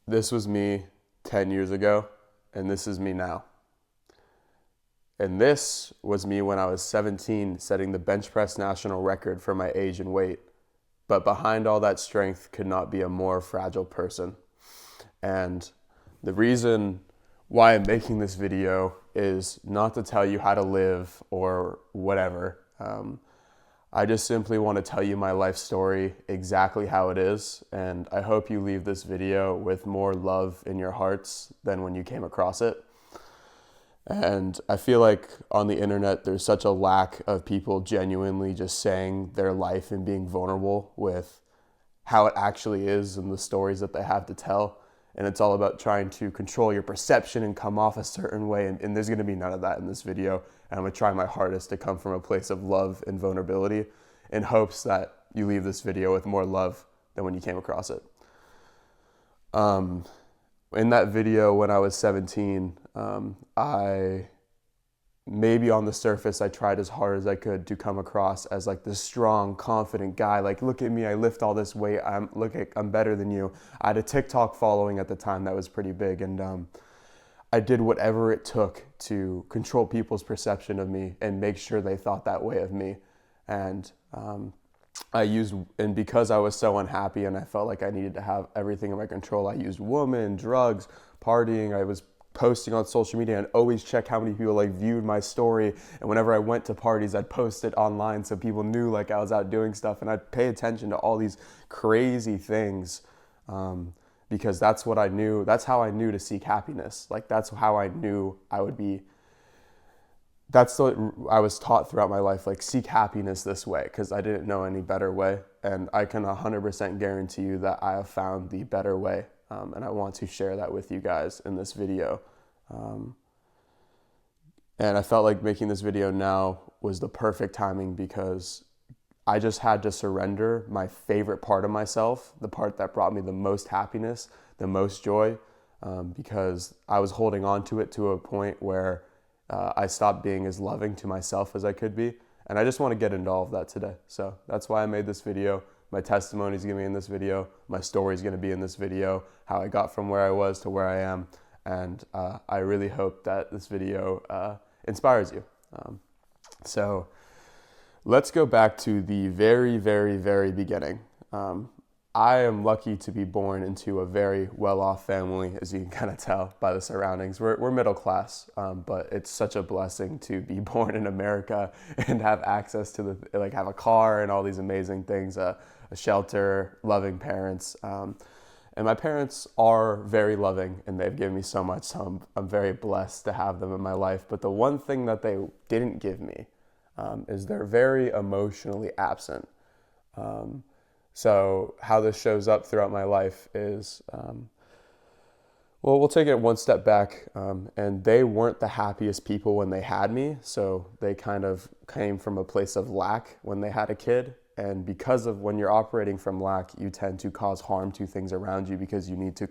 This was me 10 years ago, and this is me now. And this was me when I was 17, setting the bench press national record for my age and weight. But behind all that strength could not be a more fragile person. And the reason why I'm making this video is not to tell you how to live or whatever. I just simply want to tell you my life story exactly how it is, and I hope you leave this video with more love in your hearts than when you came across it. And I feel like on the internet, there's such a lack of people genuinely just saying their life and being vulnerable with how it actually is and the stories that they have to tell. And it's all about trying to control your perception and come off a certain way. And there's going to be none of that in this video. And I'm going to try my hardest to come from a place of love and vulnerability in hopes that you leave this video with more love than when you came across it. In that video when I was 17, I maybe on the surface, I tried as hard as I could to come across as like this strong, confident guy. Like, look at me, I lift all this weight. I'm better than you. I had a TikTok following at the time that was pretty big, and I did whatever it took to control people's perception of me and make sure they thought that way of me. And because I was so unhappy and I felt like I needed to have everything in my control, I used women, drugs, partying. I was posting on social media and always check how many people like viewed my story. And whenever I went to parties, I'd post it online so people knew like I was out doing stuff, and I'd pay attention to all these crazy things because that's what I knew. That's how I knew to seek happiness. Like that's how I knew I would be. That's what I was taught throughout my life, like seek happiness this way, because I didn't know any better way. And I can 100% guarantee you that I have found the better way. And I want to share that with you guys in this video. And I felt like making this video now was the perfect timing because I just had to surrender my favorite part of myself, the part that brought me the most happiness, the most joy, because I was holding on to it to a point where I stopped being as loving to myself as I could be. And I just want to get into all of that today. So that's why I made this video. My testimony is going to be in this video. My story is going to be in this video, how I got from where I was to where I am. And I really hope that this video inspires you. So let's go back to the very, very, very beginning. I am lucky to be born into a very well-off family, as you can kind of tell by the surroundings. We're middle class, but it's such a blessing to be born in America and have access to have a car and all these amazing things, a shelter, loving parents. And my parents are very loving and they've given me so much, so I'm very blessed to have them in my life. But the one thing that they didn't give me is they're very emotionally absent. So how this shows up throughout my life is, we'll take it one step back. And they weren't the happiest people when they had me. So they kind of came from a place of lack when they had a kid. And because of when you're operating from lack, you tend to cause harm to things around you because you need to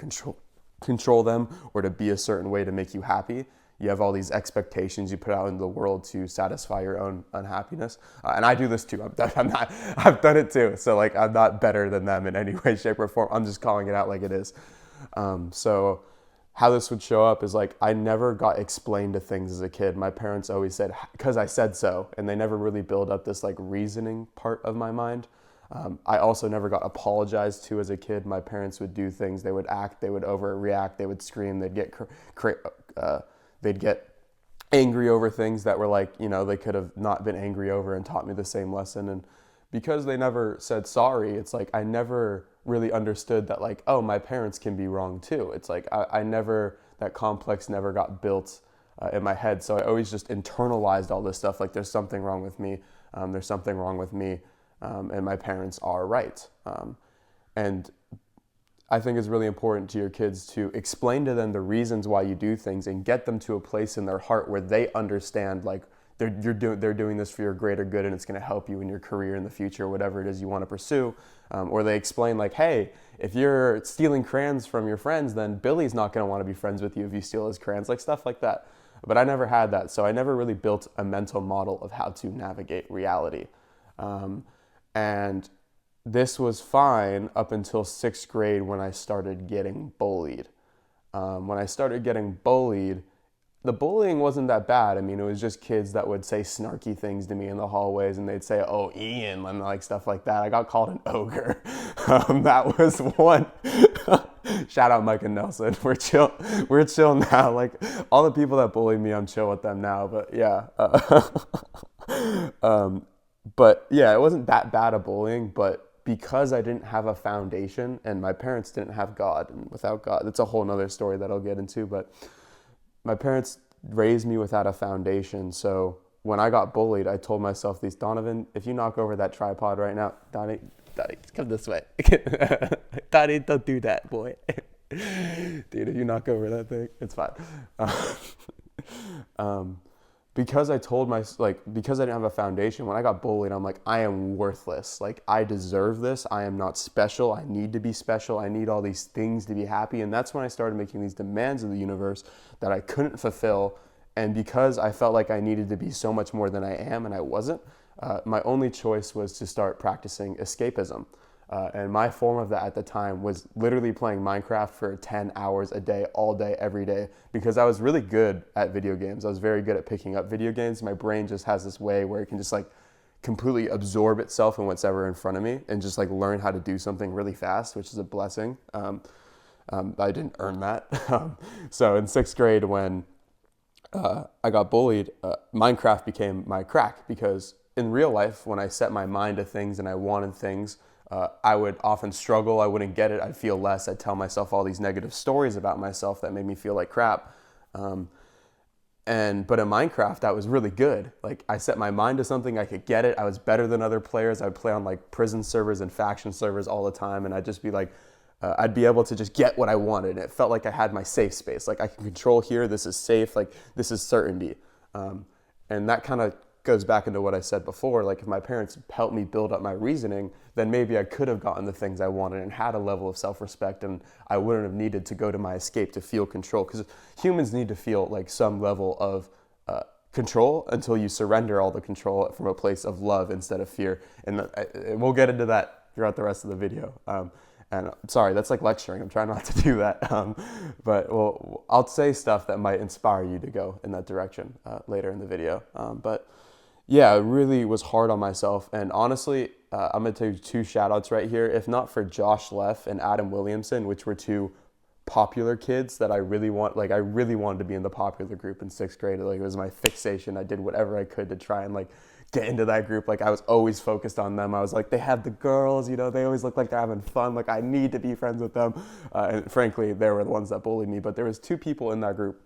control them or to be a certain way to make you happy. You have all these expectations you put out into the world to satisfy your own unhappiness. And I do this too. I've done it too. So like, I'm not better than them in any way, shape, or form. I'm just calling it out like it is. So how this would show up is like, I never got explained to things as a kid. My parents always said, because I said so. And they never really build up this like reasoning part of my mind. I also never got apologized to as a kid. My parents would do things, they would act, they would overreact, they would scream, they'd get angry over things that were like, they could have not been angry over and taught me the same lesson. And because they never said sorry, it's like I never really understood that like, oh, my parents can be wrong too. It's like that complex never got built in my head. So I always just internalized all this stuff. Like there's something wrong with me. There's something wrong with me. And my parents are right. And I think it's really important to your kids to explain to them the reasons why you do things and get them to a place in their heart where they understand like they're doing this for your greater good and it's going to help you in your career in the future, whatever it is you want to pursue. Or they explain like, hey, if you're stealing crayons from your friends, then Billy's not going to want to be friends with you if you steal his crayons, like stuff like that. But I never had that. So I never really built a mental model of how to navigate reality. And this was fine up until sixth grade when I started getting bullied. When I started getting bullied, the bullying wasn't that bad. I mean, it was just kids that would say snarky things to me in the hallways, and they'd say, "Oh, Ian," and like stuff like that. I got called an ogre. That was one. Shout out Mike and Nelson. We're chill. We're chill now. Like all the people that bullied me, I'm chill with them now. But yeah. But yeah, it wasn't that bad of bullying. But because I didn't have a foundation, and my parents didn't have God, and without God, it's a whole nother story that I'll get into. But my parents raised me without a foundation. So when I got bullied, I told myself these, Donovan, if you knock over that tripod right now, Donnie, come this way. Donnie, don't do that, boy. Dude, if you knock over that thing, it's fine. Because I told because I didn't have a foundation, when I got bullied, I'm like, I am worthless. Like, I deserve this. I am not special. I need to be special. I need all these things to be happy. And that's when I started making these demands of the universe that I couldn't fulfill. And because I felt like I needed to be so much more than I am, and I wasn't, my only choice was to start practicing escapism. And my form of that at the time was literally playing Minecraft for 10 hours a day, all day, every day, because I was really good at video games. I was very good at picking up video games. My brain just has this way where it can just like completely absorb itself in what's ever in front of me and just like learn how to do something really fast, which is a blessing. I didn't earn that. So in sixth grade, when I got bullied, Minecraft became my crack, because in real life, when I set my mind to things and I wanted things, I would often struggle. I wouldn't get it. I'd feel less. I'd tell myself all these negative stories about myself that made me feel like crap. But in Minecraft, I was really good. Like, I set my mind to something, I could get it. I was better than other players. I would play on like prison servers and faction servers all the time, and I'd just be like, I'd be able to just get what I wanted. It felt like I had my safe space. Like, I can control here. This is safe. Like, this is certainty. And that kind of goes back into what I said before. Like, if my parents helped me build up my reasoning, then maybe I could have gotten the things I wanted and had a level of self-respect, and I wouldn't have needed to go to my escape to feel control, because humans need to feel like some level of control until you surrender all the control from a place of love instead of fear. And we'll get into that throughout the rest of the video. And sorry, that's like lecturing. I'm trying not to do that. But I'll say stuff that might inspire you to go in that direction later in the video. But yeah, it really was hard on myself. And honestly, I'm going to take two shout outs right here. If not for Josh Leff and Adam Williamson, which were two popular kids that I really wanted to be in the popular group in sixth grade. Like, it was my fixation. I did whatever I could to try and like get into that group. Like, I was always focused on them. I was like, they have the girls, you know, they always look like they're having fun. Like, I need to be friends with them. And frankly, they were the ones that bullied me. But there was two people in that group,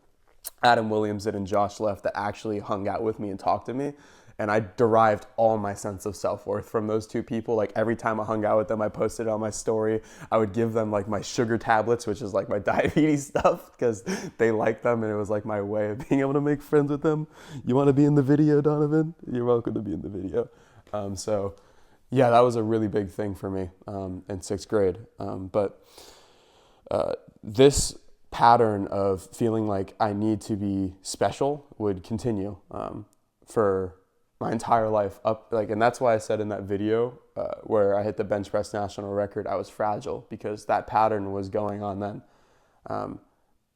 Adam Williamson and Josh Leff, that actually hung out with me and talked to me. And I derived all my sense of self-worth from those two people. Like, every time I hung out with them, I posted it on my story. I would give them like my sugar tablets, which is like my diabetes stuff, because they liked them, and it was like my way of being able to make friends with them. You want to be in the video, Donovan? You're welcome to be in the video. So yeah, that was a really big thing for me in sixth grade. But this pattern of feeling like I need to be special would continue for my entire life and that's why I said in that video where I hit the bench press national record, I was fragile, because that pattern was going on then.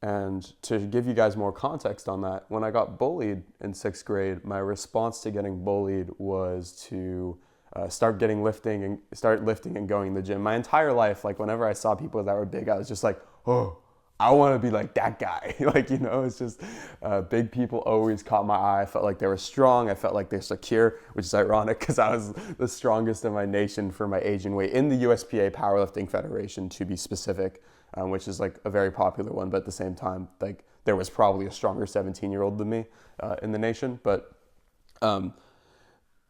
And to give you guys more context on that, when I got bullied in sixth grade, my response to getting bullied was to start lifting and going to the gym. My entire life, like, whenever I saw people that were big, I was just like, oh, I want to be like that guy. Like, you know, it's just big people always caught my eye. I felt like they were strong. I felt like they're secure, which is ironic because I was the strongest in my nation for my age and weight in the USPA Powerlifting Federation, to be specific, which is like a very popular one. But at the same time, like, there was probably a stronger 17-year-old than me in the nation. But I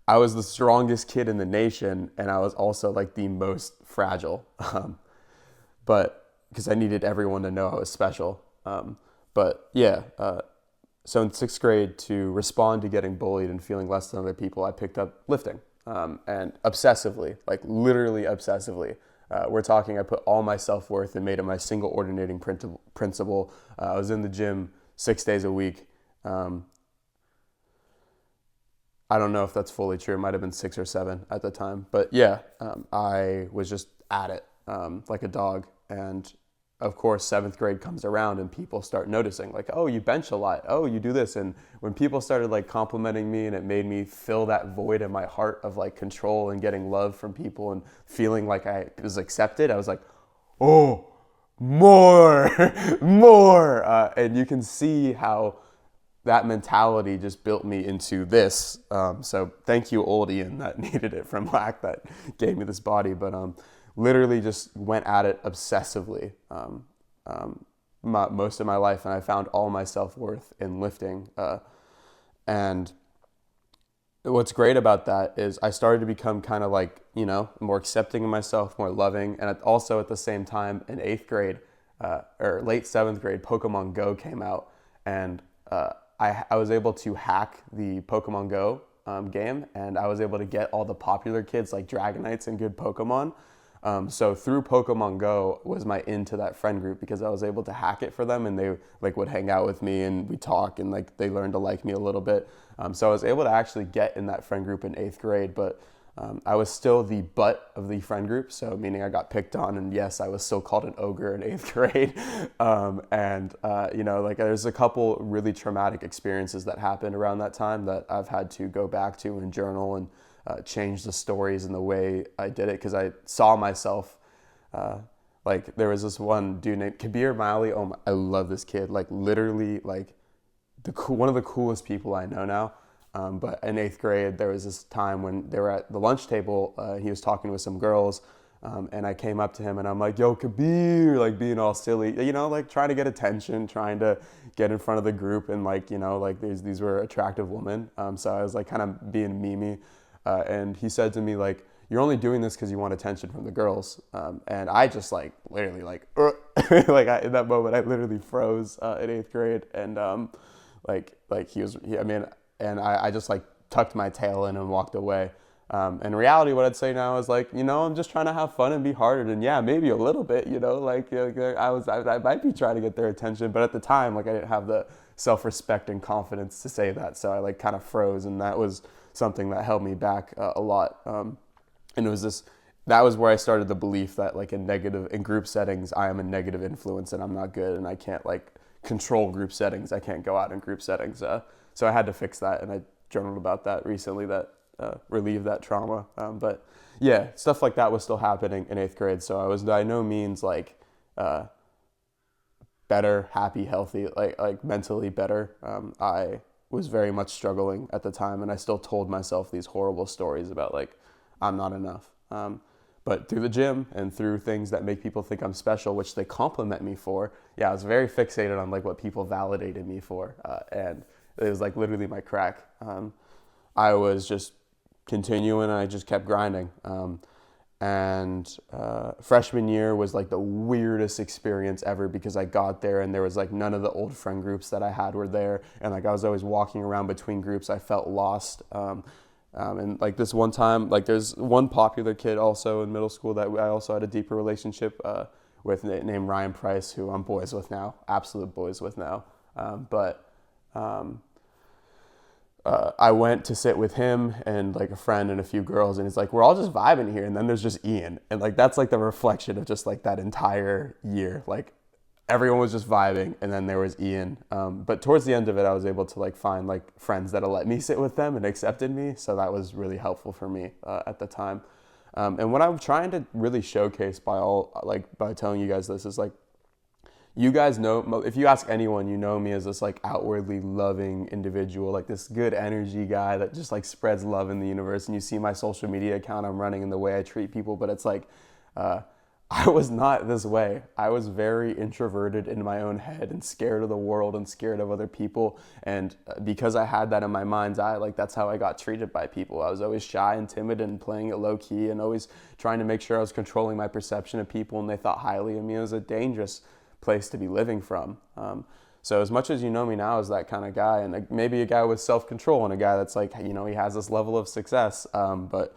was the strongest kid in the nation, and I was also like the most fragile. But because I needed everyone to know I was special. But yeah, so in sixth grade, to respond to getting bullied and feeling less than other people, I picked up lifting, and obsessively, like literally obsessively. We're talking, I put all my self-worth and made it my single ordinating principle. I was in the gym 6 days a week. I don't know if that's fully true. It might have been 6 or 7 at the time. But yeah, I was just at it like a dog. And of course, 7th grade comes around and people start noticing, like, oh, you bench a lot. Oh, you do this. And when people started like complimenting me, and it made me fill that void in my heart of like control and getting love from people and feeling like I was accepted, I was like, oh, more, more. And you can see how that mentality just built me into this. So thank you, old Ian, that needed it from lack, that gave me this body. But literally just went at it obsessively most of my life, and I found all my self-worth in lifting. And what's great about that is I started to become kind of like, more accepting of myself, more loving. And also at the same time in 8th grade or late 7th grade, Pokemon Go came out, and I was able to hack the Pokemon Go game, and I was able to get all the popular kids like Dragonites and good Pokemon. So through Pokemon Go was my into that friend group, because I was able to hack it for them, and they like would hang out with me and we talk, and like they learned to like me a little bit. So I was able to actually get in that friend group in 8th grade, but I was still the butt of the friend group. So meaning I got picked on, and yes, I was still called an ogre in 8th grade. Like there's a couple really traumatic experiences that happened around that time that I've had to go back to and journal and change the stories and the way I did it, because I saw myself. Like there was this one dude named Kabir Mali. Oh my, I love this kid. Like literally, like one of the coolest people I know now. But in 8th grade, there was this time when they were at the lunch table. He was talking with some girls, and I came up to him and I'm like, "Yo, Kabir," like being all silly, like trying to get attention, trying to get in front of the group, and like these were attractive women. So I was like kind of being memey. And he said to me, like, "You're only doing this because you want attention from the girls." And I just like literally like in that moment I literally froze in 8th grade. And I just like tucked my tail in and walked away. In reality, what I'd say now is like, I'm just trying to have fun and be harder. And yeah, maybe a little bit, I might be trying to get their attention, but at the time, like I didn't have the self-respect and confidence to say that. So I like kind of froze, and that was something that held me back a lot. And that was where I started the belief that like in group settings, I am a negative influence and I'm not good, and I can't like control group settings. I can't go out in group settings. So I had to fix that, and I journaled about that recently, that relieved that trauma. But yeah, stuff like that was still happening in 8th grade. So I was by no means like better, happy, healthy, like mentally better. I was very much struggling at the time, and I still told myself these horrible stories about like I'm not enough. But through the gym and through things that make people think I'm special, which they compliment me for, yeah, I was very fixated on like what people validated me for, and it was like literally my crack. I was just continuing, and I just kept grinding. Freshman year was like the weirdest experience ever, because I got there and there was like none of the old friend groups that I had were there, and like I was always walking around between groups. I felt lost. And like this one time, like there's one popular kid also in middle school that I also had a deeper relationship with, named Ryan Price, who I'm boys with now, absolute boys with now. I went to sit with him and like a friend and a few girls, and he's like, we're all just vibing here. And then there's just Ian. And like, that's like the reflection of just like that entire year. Like everyone was just vibing, and then there was Ian. But towards the end of it, I was able to like find like friends that'll let me sit with them and accepted me. So that was really helpful for me at the time. And what I'm trying to really showcase by telling you guys this is like, you guys know, if you ask anyone, me as this like outwardly loving individual, like this good energy guy that just like spreads love in the universe. And you see my social media account I'm running and the way I treat people, but it's like, I was not this way. I was very introverted in my own head and scared of the world and scared of other people. And because I had that in my mind's eye, like that's how I got treated by people. I was always shy and timid and playing it low key and always trying to make sure I was controlling my perception of people, and they thought highly of me. It was a dangerous place to be living from. So as much as you know me now as that kind of guy, and maybe a guy with self-control and a guy that's like, he has this level of success, but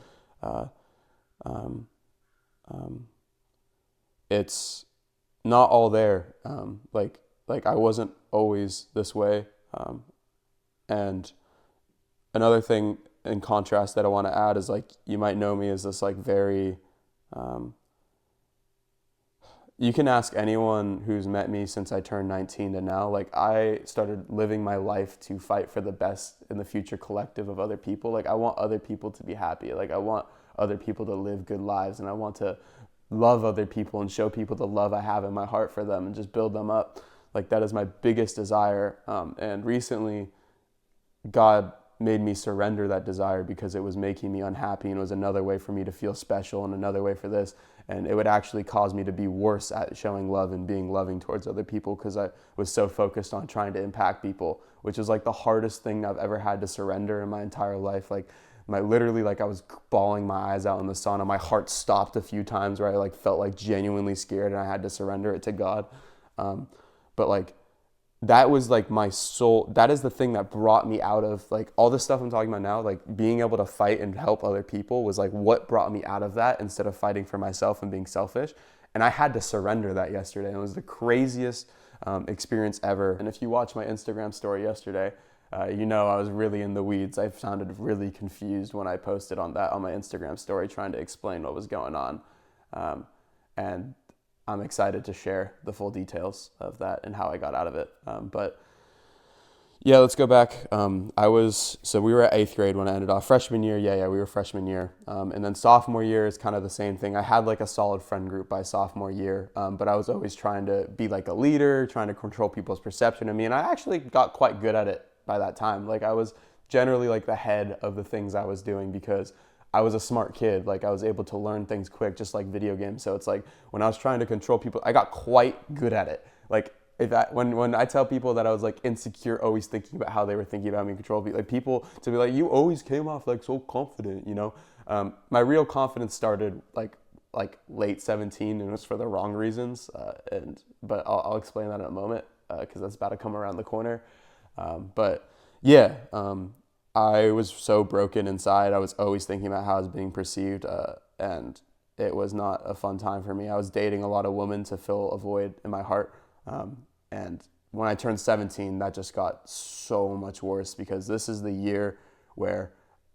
it's not all there. Like I wasn't always this way. And another thing in contrast that I want to add is like, you might know me as this like very, you can ask anyone who's met me since I turned 19 to now, like I started living my life to fight for the best in the future collective of other people. Like I want other people to be happy. Like I want other people to live good lives, and I want to love other people and show people the love I have in my heart for them and just build them up. Like that is my biggest desire. And recently God made me surrender that desire because it was making me unhappy, and it was another way for me to feel special and another way for this. And it would actually cause me to be worse at showing love and being loving towards other people because I was so focused on trying to impact people, which is like the hardest thing I've ever had to surrender in my entire life. Like literally, like I was bawling my eyes out in the sauna. My heart stopped a few times where I like felt like genuinely scared, and I had to surrender it to God. But like that was like my soul. That is the thing that brought me out of like all this stuff I'm talking about now. Like being able to fight and help other people was like what brought me out of that, instead of fighting for myself and being selfish. And I had to surrender that yesterday. And it was the craziest experience ever. And if you watch my Instagram story yesterday, you know I was really in the weeds. I sounded really confused when I posted on my Instagram story trying to explain what was going on. And I'm excited to share the full details of that and how I got out of it. But yeah, let's go back. So we were at 8th grade when I ended off. Freshman year, we were freshman year. And then sophomore year is kind of the same thing. I had like a solid friend group by sophomore year, but I was always trying to be like a leader, trying to control people's perception of me. And I actually got quite good at it by that time. Like I was generally like the head of the things I was doing because I was a smart kid. Like I was able to learn things quick, just like video games. So it's like when I was trying to control people, I got quite good at it. Like when I tell people that I was like insecure, always thinking about how they were thinking about me, control people, like people to be like, you always came off like so confident, you know? My real confidence started like late 17, and it was for the wrong reasons. But I'll explain that in a moment because that's about to come around the corner. But yeah, I was so broken inside. I was always thinking about how I was being perceived, and it was not a fun time for me. I was dating a lot of women to fill a void in my heart. And when I turned 17, that just got so much worse because this is the year where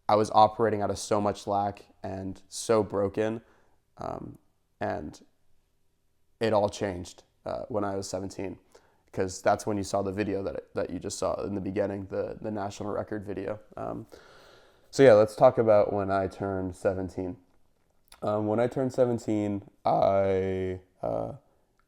I was operating out of so much lack and so broken. And it all changed when I was 17. Because that's when you saw the video that you just saw in the beginning, the national record video. So yeah, let's talk about when I turned 17. When I turned 17, I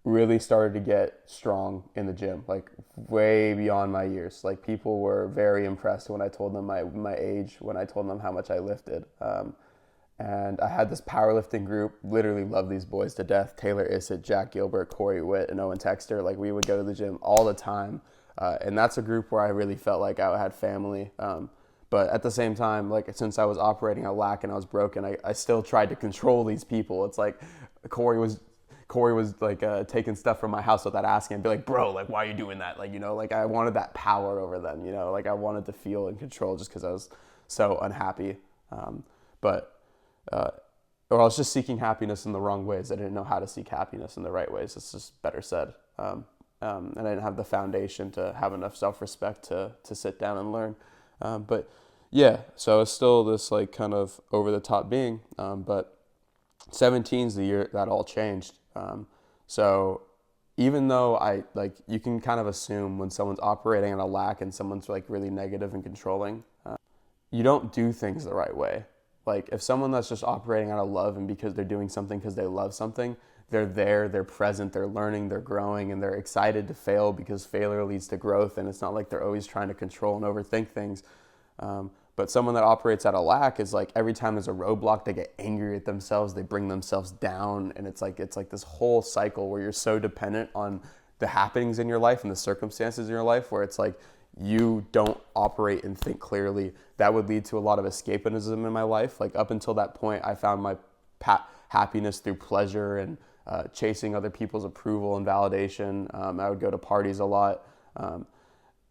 really started to get strong in the gym, like way beyond my years. Like people were very impressed when I told them my age, when I told them how much I lifted. And I had this powerlifting group, literally love these boys to death. Taylor Issett, Jack Gilbert, Corey Witt, and Owen Texter. Like we would go to the gym all the time. And that's a group where I really felt like I had family. But at the same time, like since I was operating out lack and I was broken, I still tried to control these people. It's like Corey was like taking stuff from my house without asking and be like, bro, like why are you doing that? Like, you know, like I wanted that power over them, you know, like I wanted to feel in control just because I was so unhappy. Or I was just seeking happiness in the wrong ways. I didn't know how to seek happiness in the right ways. It's just better said. And I didn't have the foundation to have enough self-respect to sit down and learn. But yeah, so I was still this like kind of over the top being, but 17 is the year that all changed. So even though you can kind of assume when someone's operating on a lack and someone's like really negative and controlling, you don't do things the right way. Like if someone that's just operating out of love and because they're doing something because they love something, they're there, they're present, they're learning, they're growing, and they're excited to fail because failure leads to growth. And it's not like they're always trying to control and overthink things. But someone that operates out of lack is like every time there's a roadblock, they get angry at themselves, they bring themselves down. And it's like this whole cycle where you're so dependent on the happenings in your life and the circumstances in your life where it's like, you don't operate and think clearly. That would lead to a lot of escapism in my life. Like up until that point, I found my happiness through pleasure and chasing other people's approval and validation. I would go to parties a lot.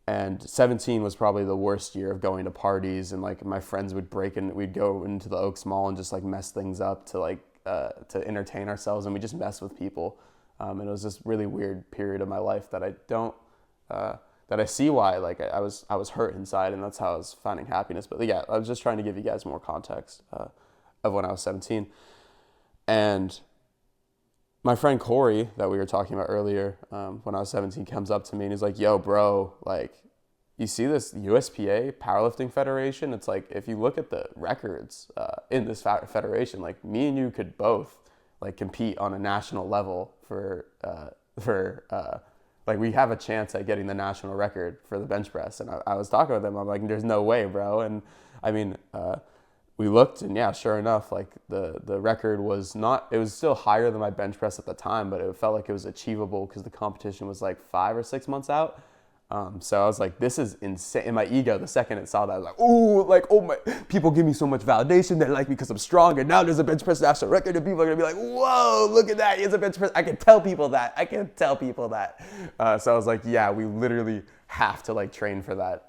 And 17 was probably the worst year of going to parties, and like my friends would we'd go into the Oaks Mall and just like mess things up to entertain ourselves, and we just mess with people. And it was this really weird period of my life that that I see why like I was hurt inside, and that's how I was finding happiness. But yeah, I was just trying to give you guys more context of when I was 17. And my friend Corey that we were talking about earlier, when I was 17, comes up to me and he's like, yo, bro, like, you see this USPA Powerlifting Federation? It's like, if you look at the records in this federation, like, me and you could both like compete on a national level for like, we have a chance at getting the national record for the bench press. And I was talking with him. I'm like, there's no way, bro. And I mean, we looked, and yeah, sure enough, like the record was not, it was still higher than my bench press at the time, but it felt like it was achievable because the competition was like 5 or 6 months out. So I was like, this is insane. In my ego, the second it saw that, I was like, ooh, like, oh my, people give me so much validation. They like me because I'm strong. And now there's a bench press national record, and people are gonna be like, whoa, look at that. He has a bench press. I can tell people that. So I was like, yeah, we literally have to like train for that.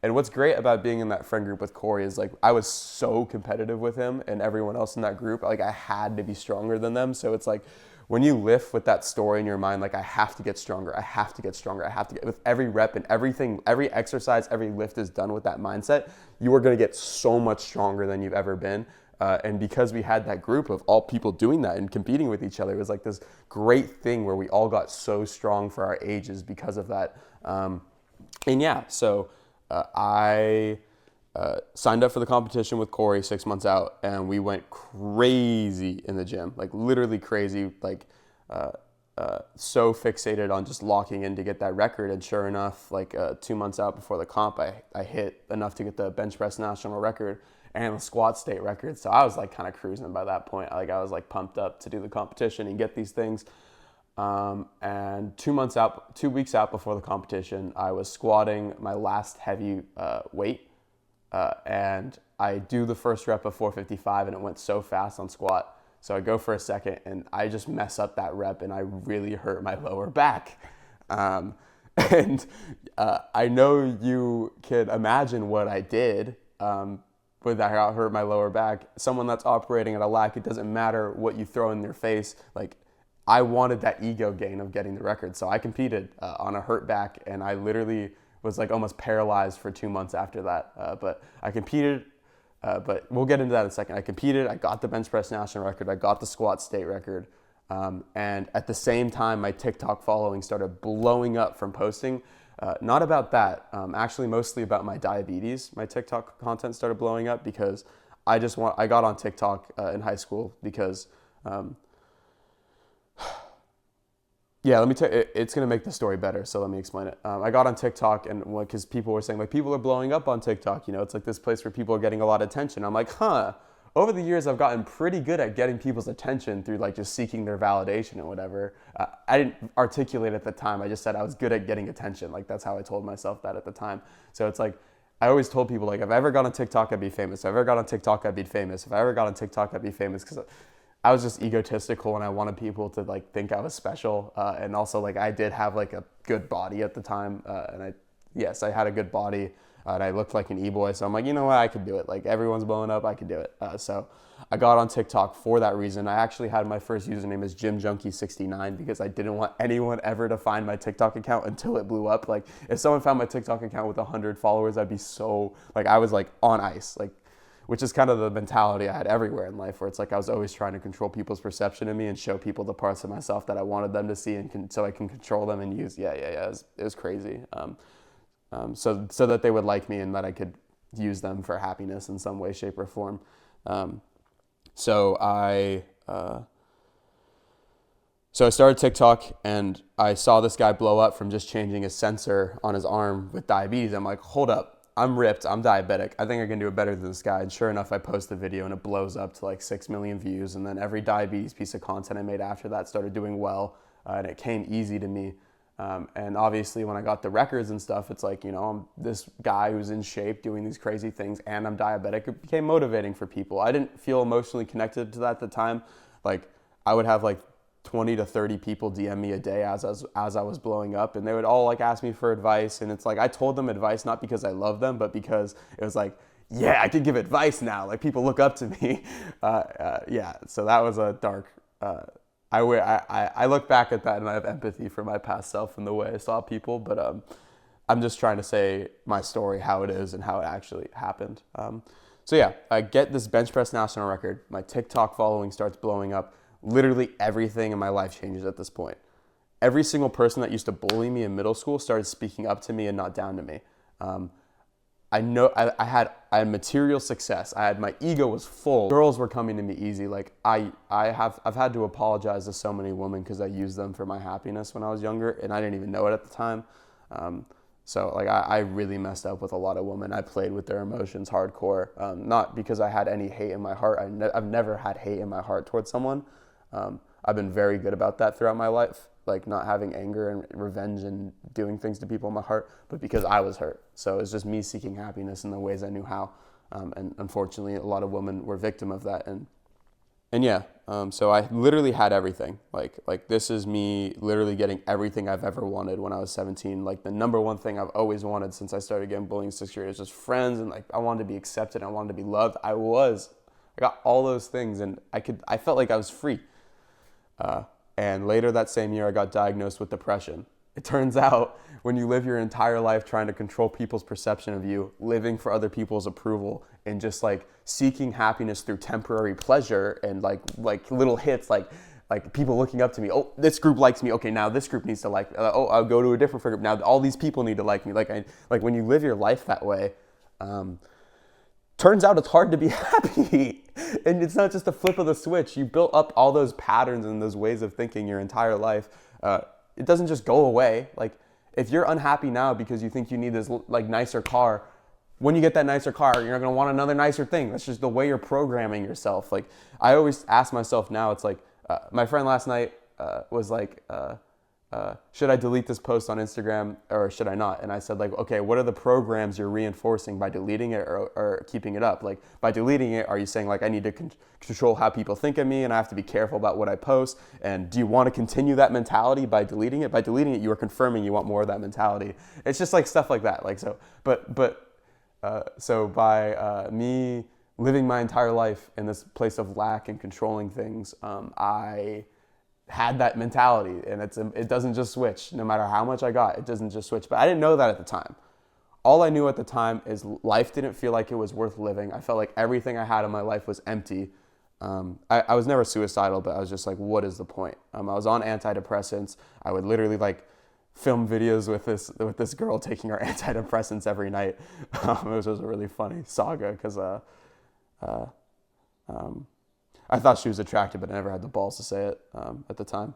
And what's great about being in that friend group with Corey is like, I was so competitive with him and everyone else in that group. Like, I had to be stronger than them. So it's like, when you lift with that story in your mind, like, I have to get stronger. I have to get stronger. I have to get, with every rep and everything, every exercise, every lift is done with that mindset, you are going to get so much stronger than you've ever been. And because we had that group of all people doing that and competing with each other, it was like this great thing where we all got so strong for our ages because of that. And yeah, so I signed up for the competition with Corey 6 months out, and we went crazy in the gym, like literally crazy, like so fixated on just locking in to get that record. And sure enough, like 2 months out before the comp, I hit enough to get the bench press national record and the squat state record. So I was like kind of cruising by that point. Like, I was like pumped up to do the competition and get these things. And 2 weeks out before the competition, I was squatting my last heavy weight. And I do the first rep of 455, and it went so fast on squat. So I go for a second, and I just mess up that rep, and I really hurt my lower back. And I know you can imagine what I did with that. I hurt my lower back. Someone that's operating at a lack, it doesn't matter what you throw in their face. Like, I wanted that ego gain of getting the record. So I competed on a hurt back, and I literally was like almost paralyzed for 2 months after that. But I competed, but we'll get into that in a second. I competed, I got the bench press national record, I got the squat state record. And at the same time, my TikTok following started blowing up from posting. Not about that, actually mostly about my diabetes. My TikTok content started blowing up because I got on TikTok in high school because, yeah, let me tell you, it's going to make the story better, so let me explain it. I got on TikTok, and because people were saying, like, people are blowing up on TikTok, you know, it's like this place where people are getting a lot of attention. I'm like, over the years, I've gotten pretty good at getting people's attention through, like, just seeking their validation and whatever. I didn't articulate at the time. I just said I was good at getting attention. Like, that's how I told myself that at the time. So it's like, I always told people, like, if I ever got on TikTok, I'd be famous. If I ever got on TikTok, I'd be famous. If I ever got on TikTok, I'd be famous, because I was just egotistical, and I wanted people to like think I was special. And also, like, I did have like a good body at the time. And I had a good body, and I looked like an e-boy. So I'm like, you know what, I could do it. Like, everyone's blowing up, I could do it. So I got on TikTok for that reason. I actually had my first username as GymJunkie69 because I didn't want anyone ever to find my TikTok account until it blew up. Like, if someone found my TikTok account with 100 followers, I'd be so, like, I was like on ice, like, which is kind of the mentality I had everywhere in life, where it's like I was always trying to control people's perception of me and show people the parts of myself that I wanted them to see, and so I can control them and use. It was crazy. So that they would like me and that I could use them for happiness in some way, shape, or form. So I started TikTok, and I saw this guy blow up from just changing his sensor on his arm with diabetes. I'm like, hold up. I'm ripped, I'm diabetic, I think I can do it better than this guy. And sure enough, I post the video, and it blows up to like 6 million views. And then every diabetes piece of content I made after that started doing well, and it came easy to me. And obviously when I got the records and stuff, it's like, you know, I'm this guy who's in shape doing these crazy things, and I'm diabetic. It became motivating for people. I didn't feel emotionally connected to that at the time. Like, I would have like 20 to 30 people DM me a day as I was blowing up, and they would all like ask me for advice. And it's like, I told them advice not because I love them, but because it was like, yeah, I can give advice now. Like, people look up to me. So that was a dark, I look back at that, and I have empathy for my past self and the way I saw people. But I'm just trying to say my story, how it is and how it actually happened. So yeah, I get this bench press national record. My TikTok following starts blowing up. Literally everything in my life changes at this point. Every single person that used to bully me in middle school started speaking up to me and not down to me. I know I had material success. My ego was full. Girls were coming to me easy. Like I've had to apologize to so many women because I used them for my happiness when I was younger, and I didn't even know it at the time. So like I really messed up with a lot of women. I played with their emotions hardcore, not because I had any hate in my heart. I've never had hate in my heart towards someone. I've been very good about that throughout my life, like not having anger and revenge and doing things to people in my heart, but because I was hurt. So it's just me seeking happiness in the ways I knew how. And unfortunately, a lot of women were victim of that. And yeah, so I literally had everything. Like this is me literally getting everything I've ever wanted when I was 17. Like the number one thing I've always wanted since I started getting bullied in 6th grade is just friends, and like I wanted to be accepted, I wanted to be loved. I got all those things, and I felt like I was free. And later that same year, I got diagnosed with depression. It turns out when you live your entire life trying to control people's perception of you, living for other people's approval, and just like seeking happiness through temporary pleasure and like little hits, like people looking up to me. Oh, this group likes me. Okay, now this group needs to like. Oh, I'll go to a different group. Now all these people need to like me. Like when you live your life that way, turns out it's hard to be happy. And it's not just a flip of the switch. You built up all those patterns and those ways of thinking your entire life. It doesn't just go away. Like if you're unhappy now because you think you need this like nicer car, when you get that nicer car, you're going to want another nicer thing. That's just the way you're programming yourself. Like I always ask myself now, it's like my friend last night was like, should I delete this post on Instagram or should I not? And I said like, okay, what are the programs you're reinforcing by deleting it or keeping it up? Like by deleting it, are you saying like I need to control how people think of me and I have to be careful about what I post? And do you want to continue that mentality by deleting it? By deleting it, you are confirming you want more of that mentality. It's just like stuff like that. Like so, so by me living my entire life in this place of lack and controlling things, I had that mentality, and it doesn't just switch. No matter how much I got, it doesn't just switch. But I didn't know that at the time. All I knew at the time is life didn't feel like it was worth living. I felt like everything I had in my life was empty. I was never suicidal, but I was just like, what is the point? I was on antidepressants. I would literally like film videos with this girl taking her antidepressants every night. It was a really funny saga because I thought she was attractive, but I never had the balls to say it at the time.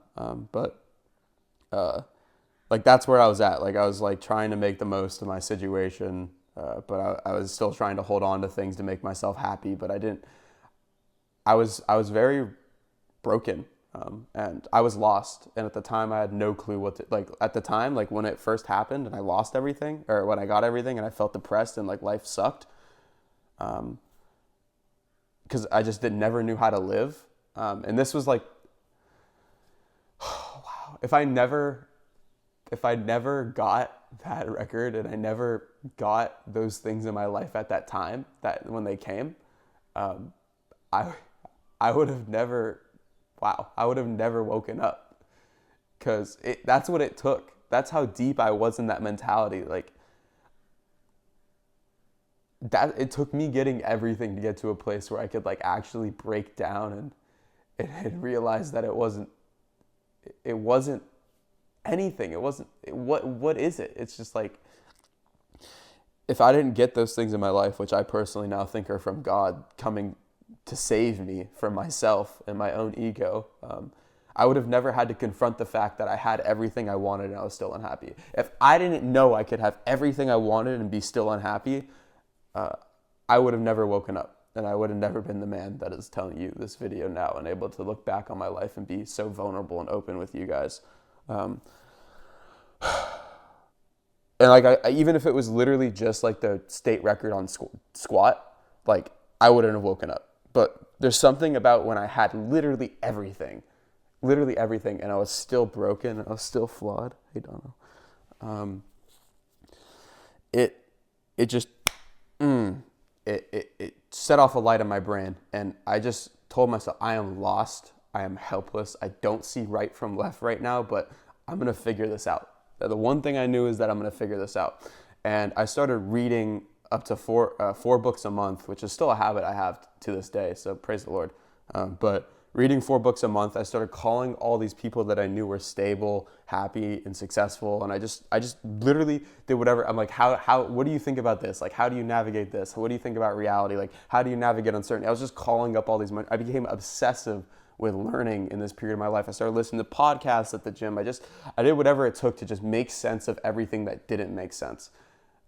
Like that's where I was at. Like I was like trying to make the most of my situation, but I was still trying to hold on to things to make myself happy. But I didn't. I was very broken, and I was lost. And at the time, I had no clue what to like. At the time, like when it first happened, and I lost everything, or when I got everything, and I felt depressed and like life sucked. Because I just never knew how to live. And this was like, wow, if I never got that record and I never got those things in my life at that time, that when they came, I would have never woken up. Because that's what it took. That's how deep I was in that mentality. Like, that it took me getting everything to get to a place where I could like actually break down and realize that it wasn't anything. What is it? It's just like, if I didn't get those things in my life, which I personally now think are from God coming to save me from myself and my own ego, I would have never had to confront the fact that I had everything I wanted and I was still unhappy. If I didn't know I could have everything I wanted and be still unhappy, I would have never woken up, and I would have never been the man that is telling you this video now and able to look back on my life and be so vulnerable and open with you guys. And like, even if it was literally just like the state record on squat, like I wouldn't have woken up. But there's something about when I had literally everything, and I was still broken, and I was still flawed. Hey, Dono. It just, it set off a light in my brain, and I just told myself, I am lost, I am helpless, I don't see right from left right now, but I'm gonna figure this out. The one thing I knew is that I'm going to figure this out. And I started reading up to four books a month, which is still a habit I have to this day. So praise the Lord. But reading 4 books a month, I started calling all these people that I knew were stable, happy, and successful. And I just literally did whatever. I'm like, what do you think about this? Like, how do you navigate this? What do you think about reality? Like, how do you navigate uncertainty? I was just calling up all these. I became obsessive with learning in this period of my life. I started listening to podcasts at the gym. I did whatever it took to just make sense of everything that didn't make sense.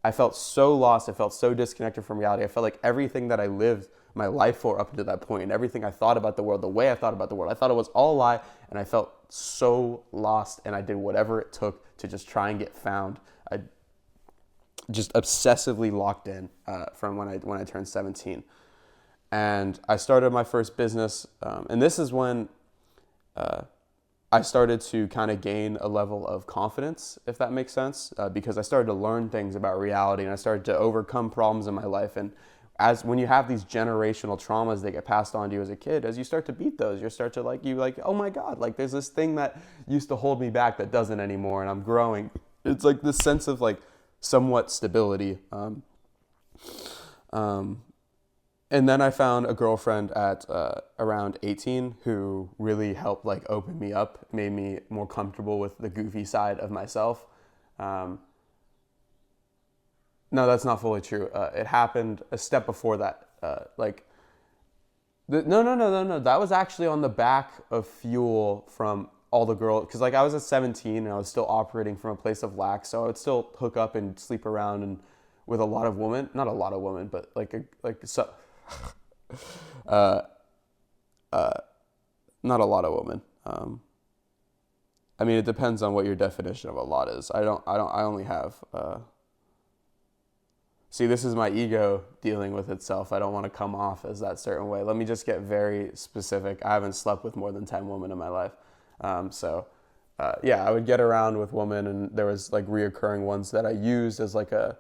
I felt so lost. I felt so disconnected from reality. I felt like everything that I lived my life for up to that point, and everything I thought about the world, the way I thought about the world, I thought it was all a lie, and I felt so lost, and I did whatever it took to just try and get found. I just obsessively locked in from when I turned 17. And I started my first business, and this is when I started to kind of gain a level of confidence, if that makes sense, because I started to learn things about reality, and I started to overcome problems in my life. And when you have these generational traumas that get passed on to you as a kid, as you start to beat those, you start to oh my God, like there's this thing that used to hold me back that doesn't anymore, and I'm growing. It's like this sense of like somewhat stability. And then I found a girlfriend at around 18 who really helped like open me up, made me more comfortable with the goofy side of myself. No, that's not fully true. It happened a step before that. No. That was actually on the back of fuel from all the girls, because like I was at 17 and I was still operating from a place of lack, so I would still hook up and sleep around and with a lot of women, not a lot of women, but not a lot of women. I mean, it depends on what your definition of a lot is. I only have, see, this is my ego dealing with itself. I don't want to come off as that certain way. Let me just get very specific. I haven't slept with more than 10 women in my life. I would get around with women, and there was like reoccurring ones that I used as like a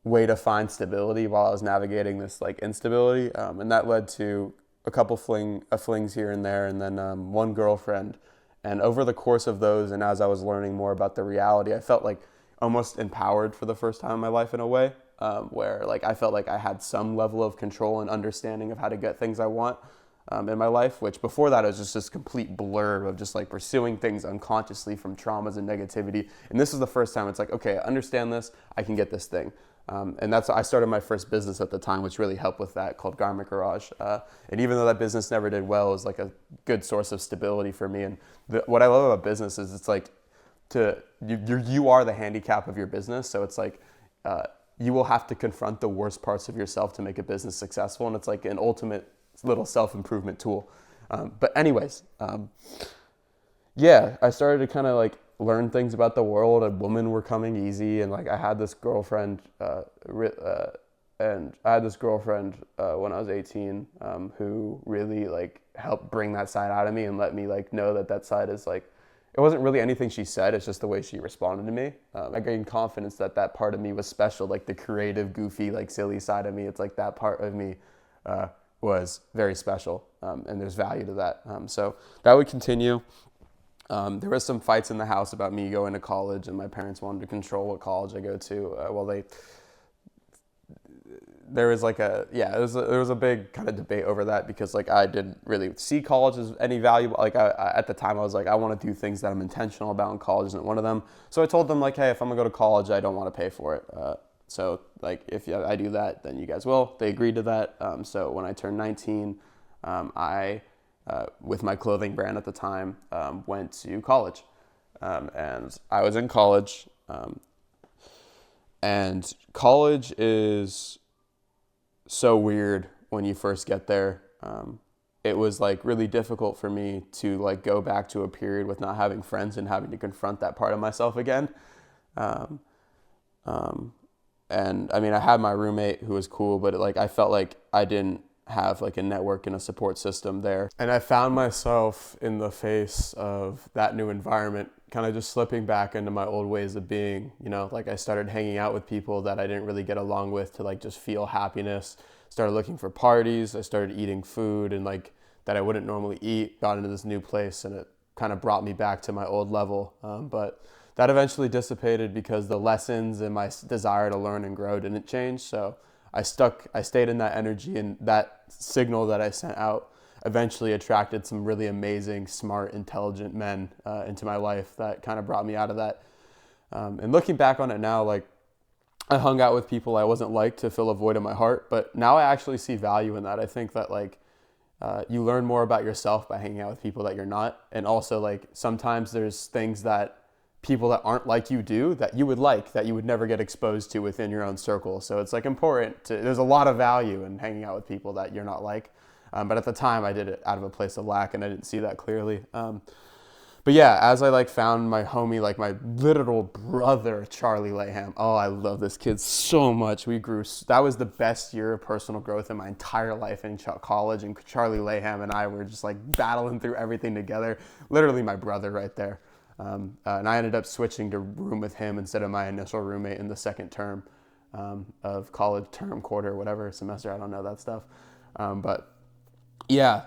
way to find stability while I was navigating this like instability, and that led to a couple flings here and there, and then one girlfriend. And over the course of those, and as I was learning more about the reality, I felt like almost empowered for the first time in my life in a way, where like I felt like I had some level of control and understanding of how to get things I want in my life, which before that it was just this complete blur of just like pursuing things unconsciously from traumas and negativity. And this is the first time it's like, okay, I understand this, I can get this thing. And I started my first business at the time, which really helped with that, called Garment Garage. And even though that business never did well, it was like a good source of stability for me. And what I love about business is it's like you are the handicap of your business. So it's like you will have to confront the worst parts of yourself to make a business successful. And it's like an ultimate little self-improvement tool. But anyways, I started to kind of like learn things about the world, and women were coming easy, and like I had this girlfriend when I was 18 who really like helped bring that side out of me and let me like know that side is like, it wasn't really anything she said, it's just the way she responded to me. I gained confidence that part of me was special, like the creative, goofy, like silly side of me. It's like that part of me was very special, and there's value to that. So that would continue. There was some fights in the house about me going to college, and my parents wanted to control what college I go to. There was a big kind of debate over that, because like I didn't really see college as any valuable. Like at the time I was like, I want to do things that I'm intentional about, and college isn't one of them. So I told them like, hey, if I'm gonna go to college, I don't want to pay for it. So like if I do that, then you guys will. They agreed to that. So when I turned 19, I with my clothing brand at the time, went to college. And I was in college. And college is so weird when you first get there. It was like really difficult for me to like go back to a period with not having friends and having to confront that part of myself again. And I mean, I had my roommate who was cool, but I felt like I didn't have like a network and a support system there. And I found myself in the face of that new environment, kind of just slipping back into my old ways of being, like I started hanging out with people that I didn't really get along with to like just feel happiness, started looking for parties, I started eating food and like that I wouldn't normally eat, got into this new place, and it kind of brought me back to my old level. But that eventually dissipated because the lessons and my desire to learn and grow didn't change. So I stayed in that energy, and that signal that I sent out eventually attracted some really amazing, smart, intelligent men into my life that kind of brought me out of that. And looking back on it now, like, I hung out with people I wasn't like to fill a void in my heart, but now I actually see value in that. I think that like you learn more about yourself by hanging out with people that you're not. And also like sometimes there's things that people that aren't like you do that you would like, that you would never get exposed to within your own circle. So it's like important to, there's a lot of value in hanging out with people that you're not like. But at the time I did it out of a place of lack and I didn't see that clearly. But yeah, as I like found my homie, like my literal brother, Charlie Layham. Oh, I love this kid so much. We grew, that was the best year of personal growth in my entire life in college. And Charlie Layham and I were just like battling through everything together. Literally my brother right there. And I ended up switching to room with him instead of my initial roommate in the second term of college, term, quarter, whatever, semester. I don't know that stuff. But yeah,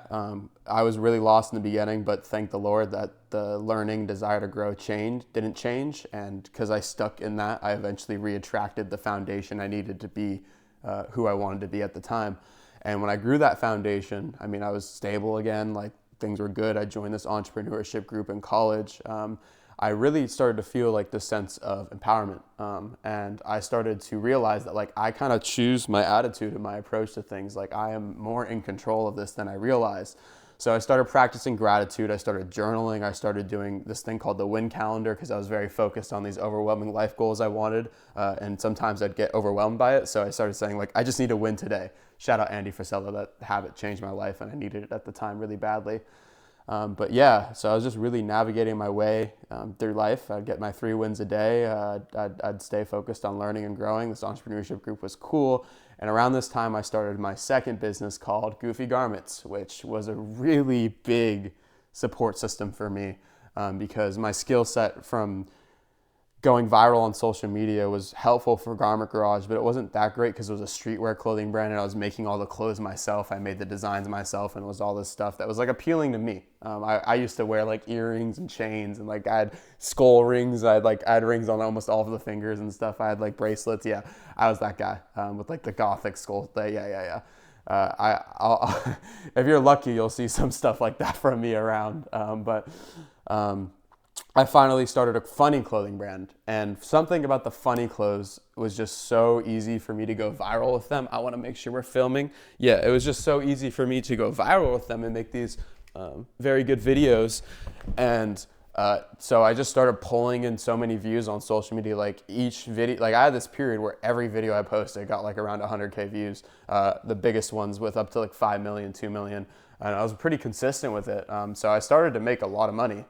I was really lost in the beginning, but thank the Lord that the learning, desire to grow didn't change. And because I stuck in that, I eventually reattracted the foundation I needed to be who I wanted to be at the time. And when I grew that foundation, I mean, I was stable again, like things were good. I joined this entrepreneurship group in college. I really started to feel like this sense of empowerment. And I started to realize that like I kind of choose my attitude and my approach to things. Like I am more in control of this than I realized. So I started practicing gratitude. I started journaling. I started doing this thing called the win calendar because I was very focused on these overwhelming life goals I wanted. And sometimes I'd get overwhelmed by it. So I started saying like, I just need to win today. Shout out Andy Frisella. That habit changed my life and I needed it at the time really badly. But yeah, so I was just really navigating my way through life. I'd get my 3 wins a day. I'd stay focused on learning and growing. This entrepreneurship group was cool. And around this time, I started my second business called Goofy Garments, which was a really big support system for me because my skill set from going viral on social media was helpful for Garment Garage, but it wasn't that great because it was a streetwear clothing brand and I was making all the clothes myself. I made the designs myself and it was all this stuff that was like appealing to me. I used to wear like earrings and chains and like I had skull rings. I had rings on almost all of the fingers and stuff. I had like bracelets. Yeah, I was that guy with like the gothic skull thing. Yeah. I'll if you're lucky, you'll see some stuff like that from me around. I finally started a funny clothing brand, and something about the funny clothes was just so easy for me to go viral with them. I want to make sure we're filming. Yeah, it was just so easy for me to go viral with them and make these very good videos. And so I just started pulling in so many views on social media. Like each video, like I had this period where every video I posted got like around 100K views. The biggest ones with up to like 5 million, 2 million. And I was pretty consistent with it. So I started to make a lot of money.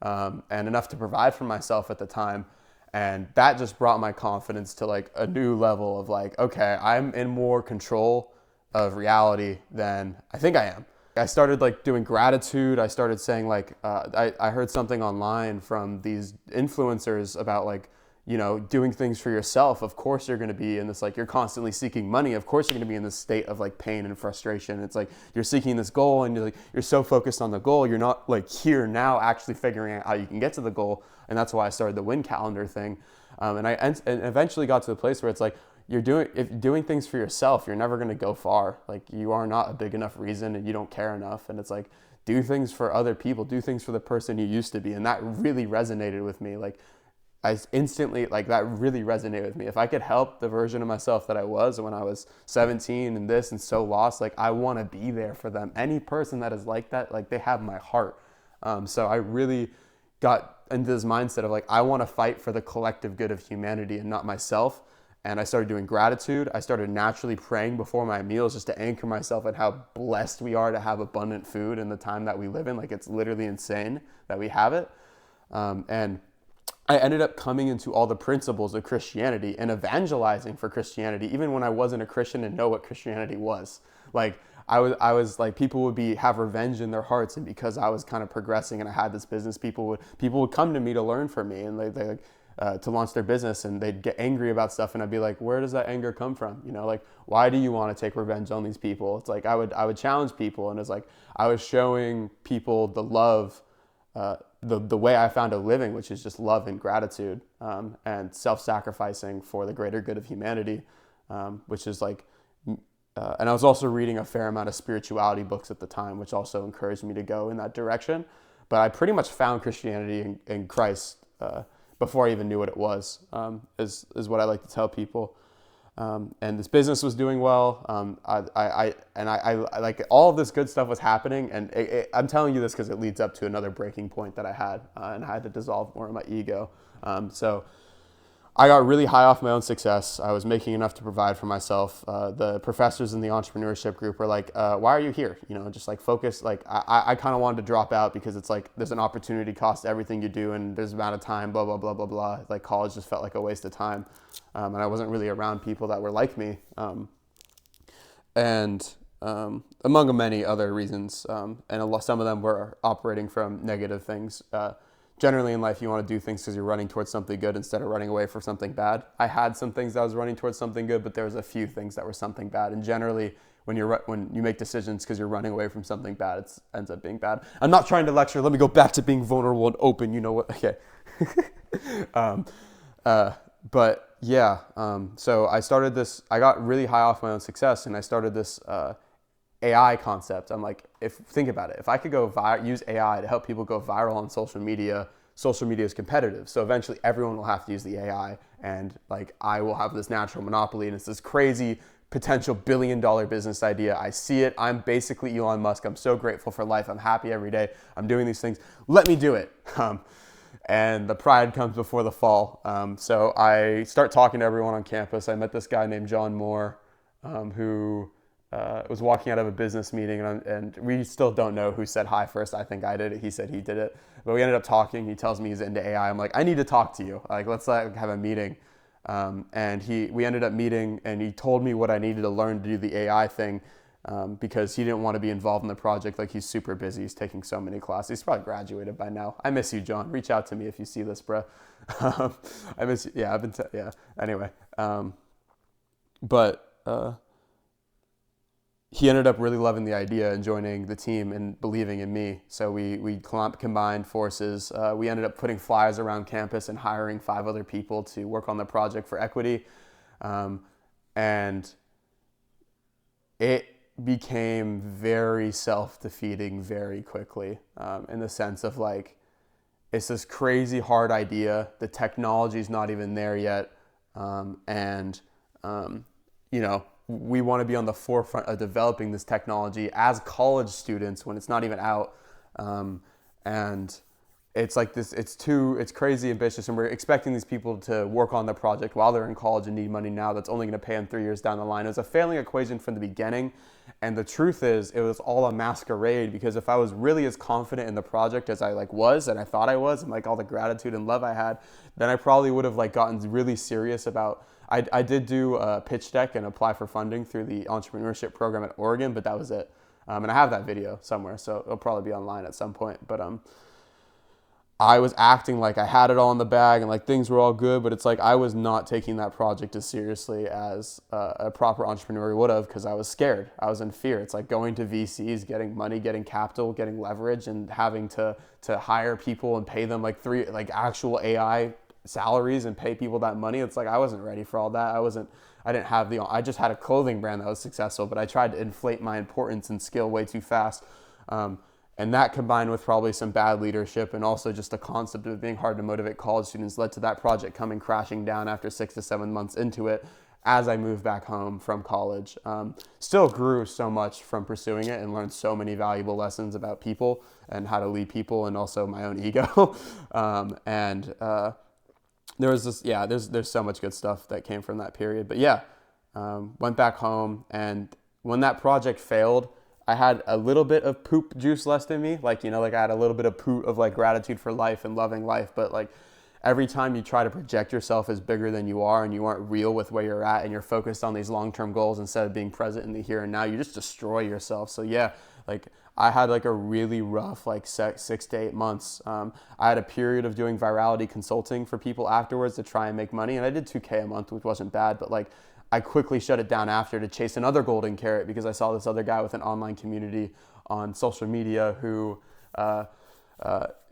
And enough to provide for myself at the time. And that just brought my confidence to like a new level of like, okay, I'm in more control of reality than I think I am. I started like doing gratitude. I started saying like, I heard something online from these influencers about like, you know, doing things for yourself. Of course you're going to be in this, like you're constantly seeking money. Of course you're going to be in this state of like pain and frustration. It's like you're seeking this goal and you're so focused on the goal. You're not like here now actually figuring out how you can get to the goal. And that's why I started the win calendar thing. And I eventually got to the place where it's like, if doing things for yourself, you're never going to go far. Like you are not a big enough reason and you don't care enough. And it's like, do things for other people, do things for the person you used to be. And that really resonated with me. Like, I instantly, like that really resonated with me. If I could help the version of myself that I was when I was 17 and this and so lost, like I want to be there for them. Any person that is like that, like they have my heart. So I really got into this mindset of like, I want to fight for the collective good of humanity and not myself. And I started doing gratitude. I started naturally praying before my meals just to anchor myself at how blessed we are to have abundant food in the time that we live in. Like it's literally insane that we have it. And I ended up coming into all the principles of Christianity and evangelizing for Christianity, even when I wasn't a Christian and know what Christianity was. Like I was like, people would have revenge in their hearts, and because I was kind of progressing and I had this business, people would come to me to learn from me, and they to launch their business, and they'd get angry about stuff, and I'd be like, where does that anger come from? You know, like why do you want to take revenge on these people? It's like I would challenge people, and it's like I was showing people the love the way I found a living, which is just love and gratitude, and self-sacrificing for the greater good of humanity, which is like, and I was also reading a fair amount of spirituality books at the time, which also encouraged me to go in that direction. But I pretty much found Christianity in Christ before I even knew what it was, is what I like to tell people. And this business was doing well. I like all of this good stuff was happening. And I'm telling you this because it leads up to another breaking point that I had, and I had to dissolve more of my ego. So I got really high off my own success. I was making enough to provide for myself. The professors in the entrepreneurship group were like, why are you here? You know, just like focus. Like I kind of wanted to drop out because it's like, there's an opportunity cost to everything you do, and there's an amount of time, blah, blah, blah, blah, blah. Like college just felt like a waste of time. And I wasn't really around people that were like me. And among many other reasons. And some of them were operating from negative things. Generally in life, you want to do things because you're running towards something good instead of running away from something bad. I had some things that I was running towards something good, but there was a few things that were something bad. And generally, when you make decisions because you're running away from something bad, it ends up being bad. I'm not trying to lecture. Let me go back to being vulnerable and open. You know what? Okay. But yeah, so I started this. I got really high off my own success, and I started this AI concept. I'm like, think about it. If I could use AI to help people go viral on social media is competitive. So eventually everyone will have to use the AI, and like I will have this natural monopoly, and it's this crazy potential $1 billion business idea. I see it. I'm basically Elon Musk. I'm so grateful for life. I'm happy every day. I'm doing these things. Let me do it. And the pride comes before the fall. So I start talking to everyone on campus. I met this guy named John Moore, who was walking out of a business meeting, and we still don't know who said hi first. I think I did it. He said he did it. But we ended up talking. He tells me he's into AI. I'm like, I need to talk to you. Like, let's have a meeting. And we ended up meeting, and he told me what I needed to learn to do the AI thing, because he didn't want to be involved in the project. Like, he's super busy. He's taking so many classes. He's probably graduated by now. I miss you, John. Reach out to me if you see this, bro. I miss you. Yeah, Anyway. He ended up really loving the idea and joining the team and believing in me. So we combined forces. We ended up putting flyers around campus and hiring 5 other people to work on the project for equity. And it became very self-defeating very quickly, in the sense of like, it's this crazy hard idea. The technology's not even there yet. We want to be on the forefront of developing this technology as college students when it's not even out. And it's like this, it's crazy ambitious, and we're expecting these people to work on the project while they're in college and need money now that's only going to pay them 3 years down the line. It was a failing equation from the beginning. And the truth is, it was all a masquerade, because if I was really as confident in the project as I was, and I thought I was, and like all the gratitude and love I had, then I probably would have like gotten really serious about. I did do a pitch deck and apply for funding through the entrepreneurship program at Oregon, but that was it. And I have that video somewhere, so it'll probably be online at some point. But I was acting like I had it all in the bag and like things were all good, but it's like I was not taking that project as seriously as a proper entrepreneur would have, because I was scared. I was in fear. It's like going to VCs, getting money, getting capital, getting leverage, and having to hire people and pay them like actual AI salaries and pay people that money. It's like I wasn't ready for all that. I just had a clothing brand that was successful, but I tried to inflate my importance and skill way too fast. And that, combined with probably some bad leadership and also just the concept of being hard to motivate college students, led to that project coming crashing down after 6 to 7 months into it as I moved back home from college. Still grew so much from pursuing it and learned so many valuable lessons about people and how to lead people, and also my own ego. There was this, there's so much good stuff that came from that period. But went back home, and when that project failed, I had a little bit of poop juice left in me. I had a little bit of poop of like gratitude for life and loving life. But like every time you try to project yourself as bigger than you are, and you aren't real with where you're at, and you're focused on these long-term goals instead of being present in the here and now, you just destroy yourself. So I had like a really rough 6 to 8 months. I had a period of doing virality consulting for people afterwards to try and make money, and I did $2,000 a month, which wasn't bad, but like I quickly shut it down after to chase another golden carrot, because I saw this other guy with an online community on social media who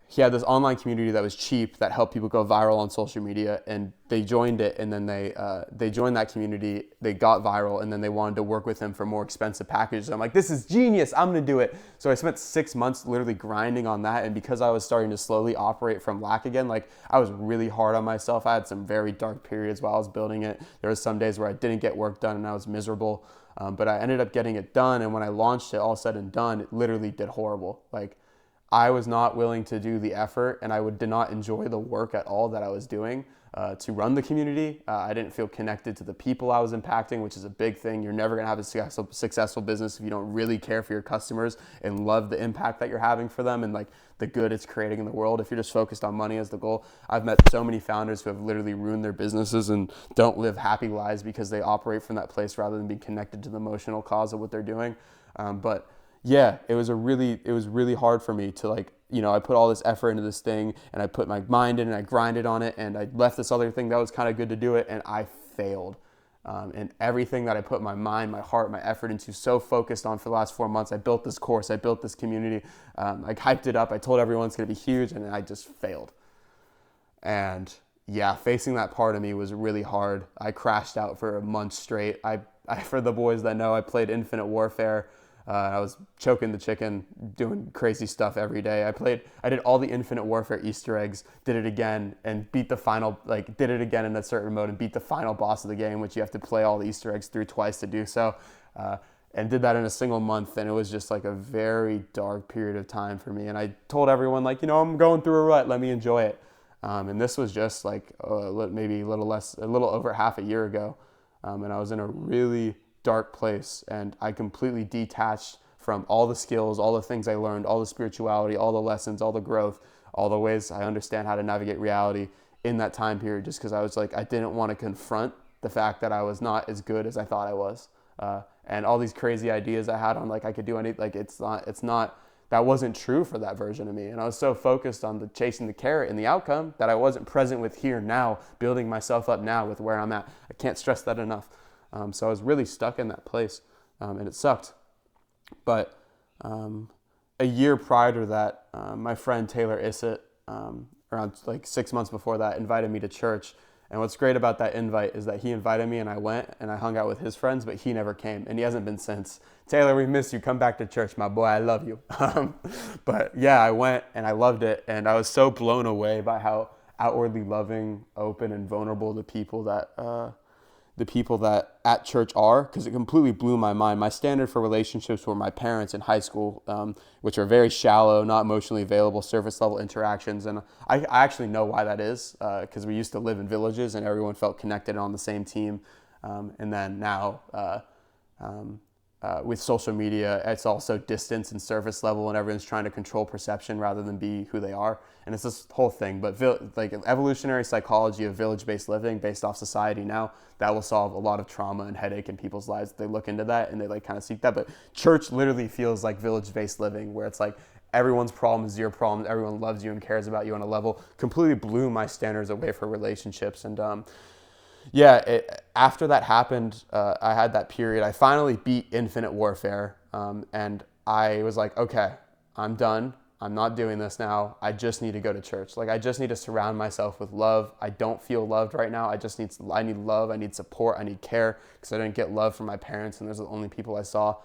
he had this online community that was cheap that helped people go viral on social media, and they joined it, and then they joined that community, they got viral, and then they wanted to work with him for more expensive packages. I'm like, this is genius, I'm gonna do it. So I spent 6 months literally grinding on that, and because I was starting to slowly operate from lack again, like I was really hard on myself. I had some very dark periods while I was building it. There was some days where I didn't get work done and I was miserable, but I ended up getting it done, and when I launched it, all said and done, it literally did horrible. Like, I was not willing to do the effort, and did not enjoy the work at all that I was doing to run the community. I didn't feel connected to the people I was impacting, which is a big thing. You're never gonna have a successful business if you don't really care for your customers and love the impact that you're having for them and like the good it's creating in the world. If you're just focused on money as the goal, I've met so many founders who have literally ruined their businesses and don't live happy lives because they operate from that place rather than being connected to the emotional cause of what they're doing. But yeah, it was really hard for me to like, I put all this effort into this thing, and I put my mind in and I grinded on it, and I left this other thing that was kind of good to do it, and I failed. And everything that I put my mind, my heart, my effort into, so focused on for the last 4 months, I built this course, I built this community, I hyped it up, I told everyone it's going to be huge, and I just failed. And yeah, facing that part of me was really hard. I crashed out for a month straight. I for the boys that know, I played Infinite Warfare. I was choking the chicken, doing crazy stuff every day. I did all the Infinite Warfare Easter eggs, did it again, and did it again in a certain mode and beat the final boss of the game, which you have to play all the Easter eggs through twice to do so. And did that in a single month, and it was just like a very dark period of time for me. And I told everyone, like, I'm going through a rut, let me enjoy it. And this was just like maybe a little over half a year ago. And I was in a really dark place, and I completely detached from all the skills, all the things I learned, all the spirituality, all the lessons, all the growth, all the ways I understand how to navigate reality in that time period, just because I was like, I didn't want to confront the fact that I was not as good as I thought I was. And all these crazy ideas I had on like I could do anything, like it's not that wasn't true for that version of me. And I was so focused on chasing the carrot and the outcome that I wasn't present with here now, building myself up now with where I'm at. I can't stress that enough. So I was really stuck in that place, and it sucked. But a year prior to that, my friend Taylor Issett, around like 6 months before that, invited me to church. And what's great about that invite is that he invited me, and I went and I hung out with his friends, but he never came, and he hasn't been since. Taylor, we miss you. Come back to church, my boy. I love you. But yeah, I went and I loved it, and I was so blown away by how outwardly loving, open, and vulnerable the people that at church are, because it completely blew my mind. My standard for relationships were my parents in high school, which are very shallow, not emotionally available, surface level interactions. And I actually know why that is, because we used to live in villages and everyone felt connected on the same team. And then now with social media, it's also distance and surface level, and everyone's trying to control perception rather than be who they are. And it's this whole thing. But like evolutionary psychology of village-based living based off society now, that will solve a lot of trauma and headache in people's lives. They look into that and they like kind of seek that. But church literally feels like village-based living, where it's like everyone's problem is your problem. Everyone loves you and cares about you on a level. Completely blew my standards away for relationships. And after that happened, I had that period. I finally beat Infinite Warfare, and I was like, okay, I'm done. I'm not doing this now. I just need to go to church. Like, I just need to surround myself with love. I don't feel loved right now. I need love. I need support. I need care, because I didn't get love from my parents, and those are the only people I saw.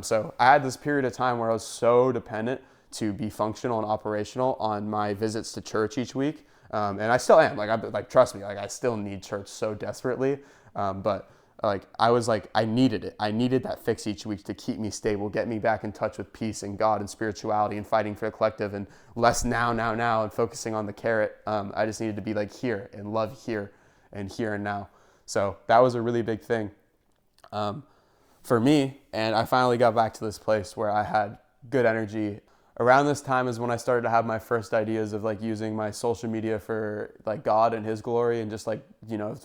So I had this period of time where I was so dependent to be functional and operational on my visits to church each week. And I still am. Like, trust me, like, I still need church so desperately. But like, I was like, I needed it. I needed that fix each week to keep me stable, get me back in touch with peace and God and spirituality and fighting for the collective, and less now, and focusing on the carrot. I just needed to be like here and love here and now. So that was a really big thing for me. And I finally got back to this place where I had good energy. Around this time is when I started to have my first ideas of like using my social media for like God and his glory, and just like,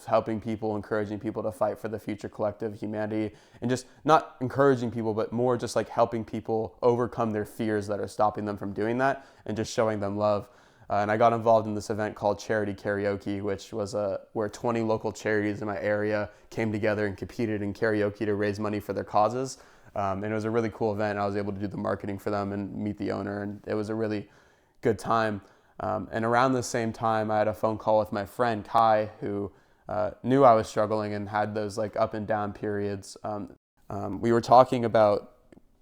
helping people, encouraging people to fight for the future collective humanity, and just not encouraging people, but more just like helping people overcome their fears that are stopping them from doing that, and just showing them love. And I got involved in this event called Charity Karaoke, which was where 20 local charities in my area came together and competed in karaoke to raise money for their causes. And it was a really cool event. I was able to do the marketing for them and meet the owner, and it was a really good time. And around the same time, I had a phone call with my friend Kai, who knew I was struggling and had those like up and down periods. We were talking about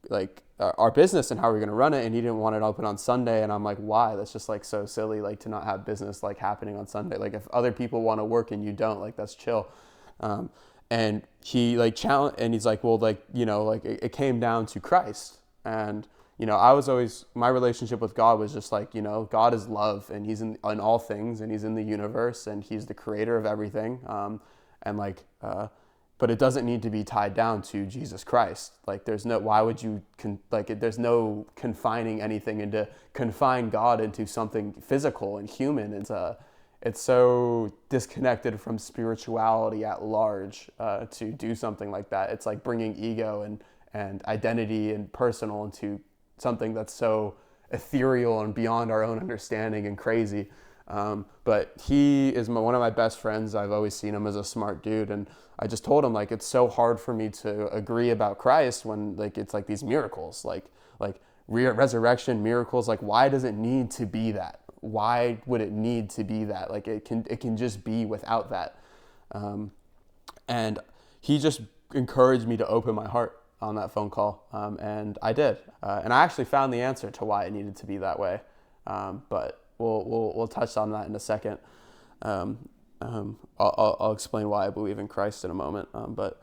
like our business and how we're going to run it, and he didn't want it open on Sunday, and I'm like, why? That's just like so silly, like to not have business like happening on Sunday. Like if other people want to work and you don't, like that's chill. And he like challenged, and he's like, well, like, you know, like it came down to Christ. And you know, I was always, my relationship with God was just like, you know, God is love, and he's in all things, and he's in the universe, and he's the creator of everything. And like, but it doesn't need to be tied down to Jesus Christ. Like there's no, why would you, there's no confining anything into, confine God into something physical and human. It's so disconnected from spirituality at large to do something like that. It's like bringing ego and identity and personal into something that's so ethereal and beyond our own understanding and crazy. But he is one of my best friends. I've always seen him as a smart dude. And I just told him, like, it's so hard for me to agree about Christ when like it's like these miracles, like resurrection miracles. Like, why does it need to be that? Why would it need to be that? Like it can just be without that. And he just encouraged me to open my heart on that phone call. And I did. And I actually found the answer to why it needed to be that way. But we'll touch on that in a second. I'll explain why I believe in Christ in a moment. But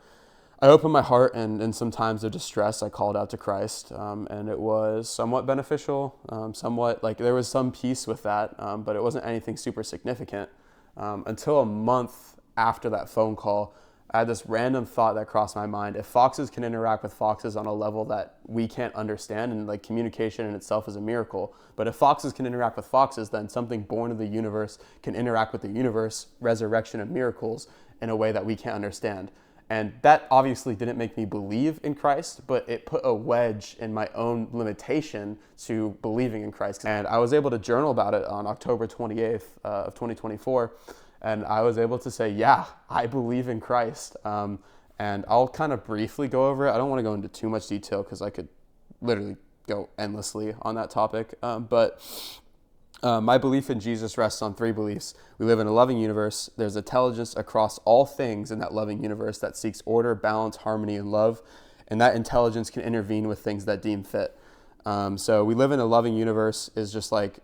I opened my heart, and in some times of distress, I called out to Christ, and it was somewhat beneficial, somewhat like there was some peace with that, but it wasn't anything super significant. Until a month after that phone call, I had this random thought that crossed my mind. If foxes can interact with foxes on a level that we can't understand, and like communication in itself is a miracle, but if foxes can interact with foxes, then something born of the universe can interact with the universe, resurrection and miracles, in a way that we can't understand. And that obviously didn't make me believe in Christ, but it put a wedge in my own limitation to believing in Christ. And I was able to journal about it on October 28th of 2024. And I was able to say, yeah, I believe in Christ. And I'll kind of briefly go over it. I don't want to go into too much detail because I could literally go endlessly on that topic. But my belief in Jesus rests on three beliefs. We live in a loving universe. There's intelligence across all things in that loving universe that seeks order, balance, harmony, and love. And that intelligence can intervene with things that deem fit. So we live in a loving universe is just like,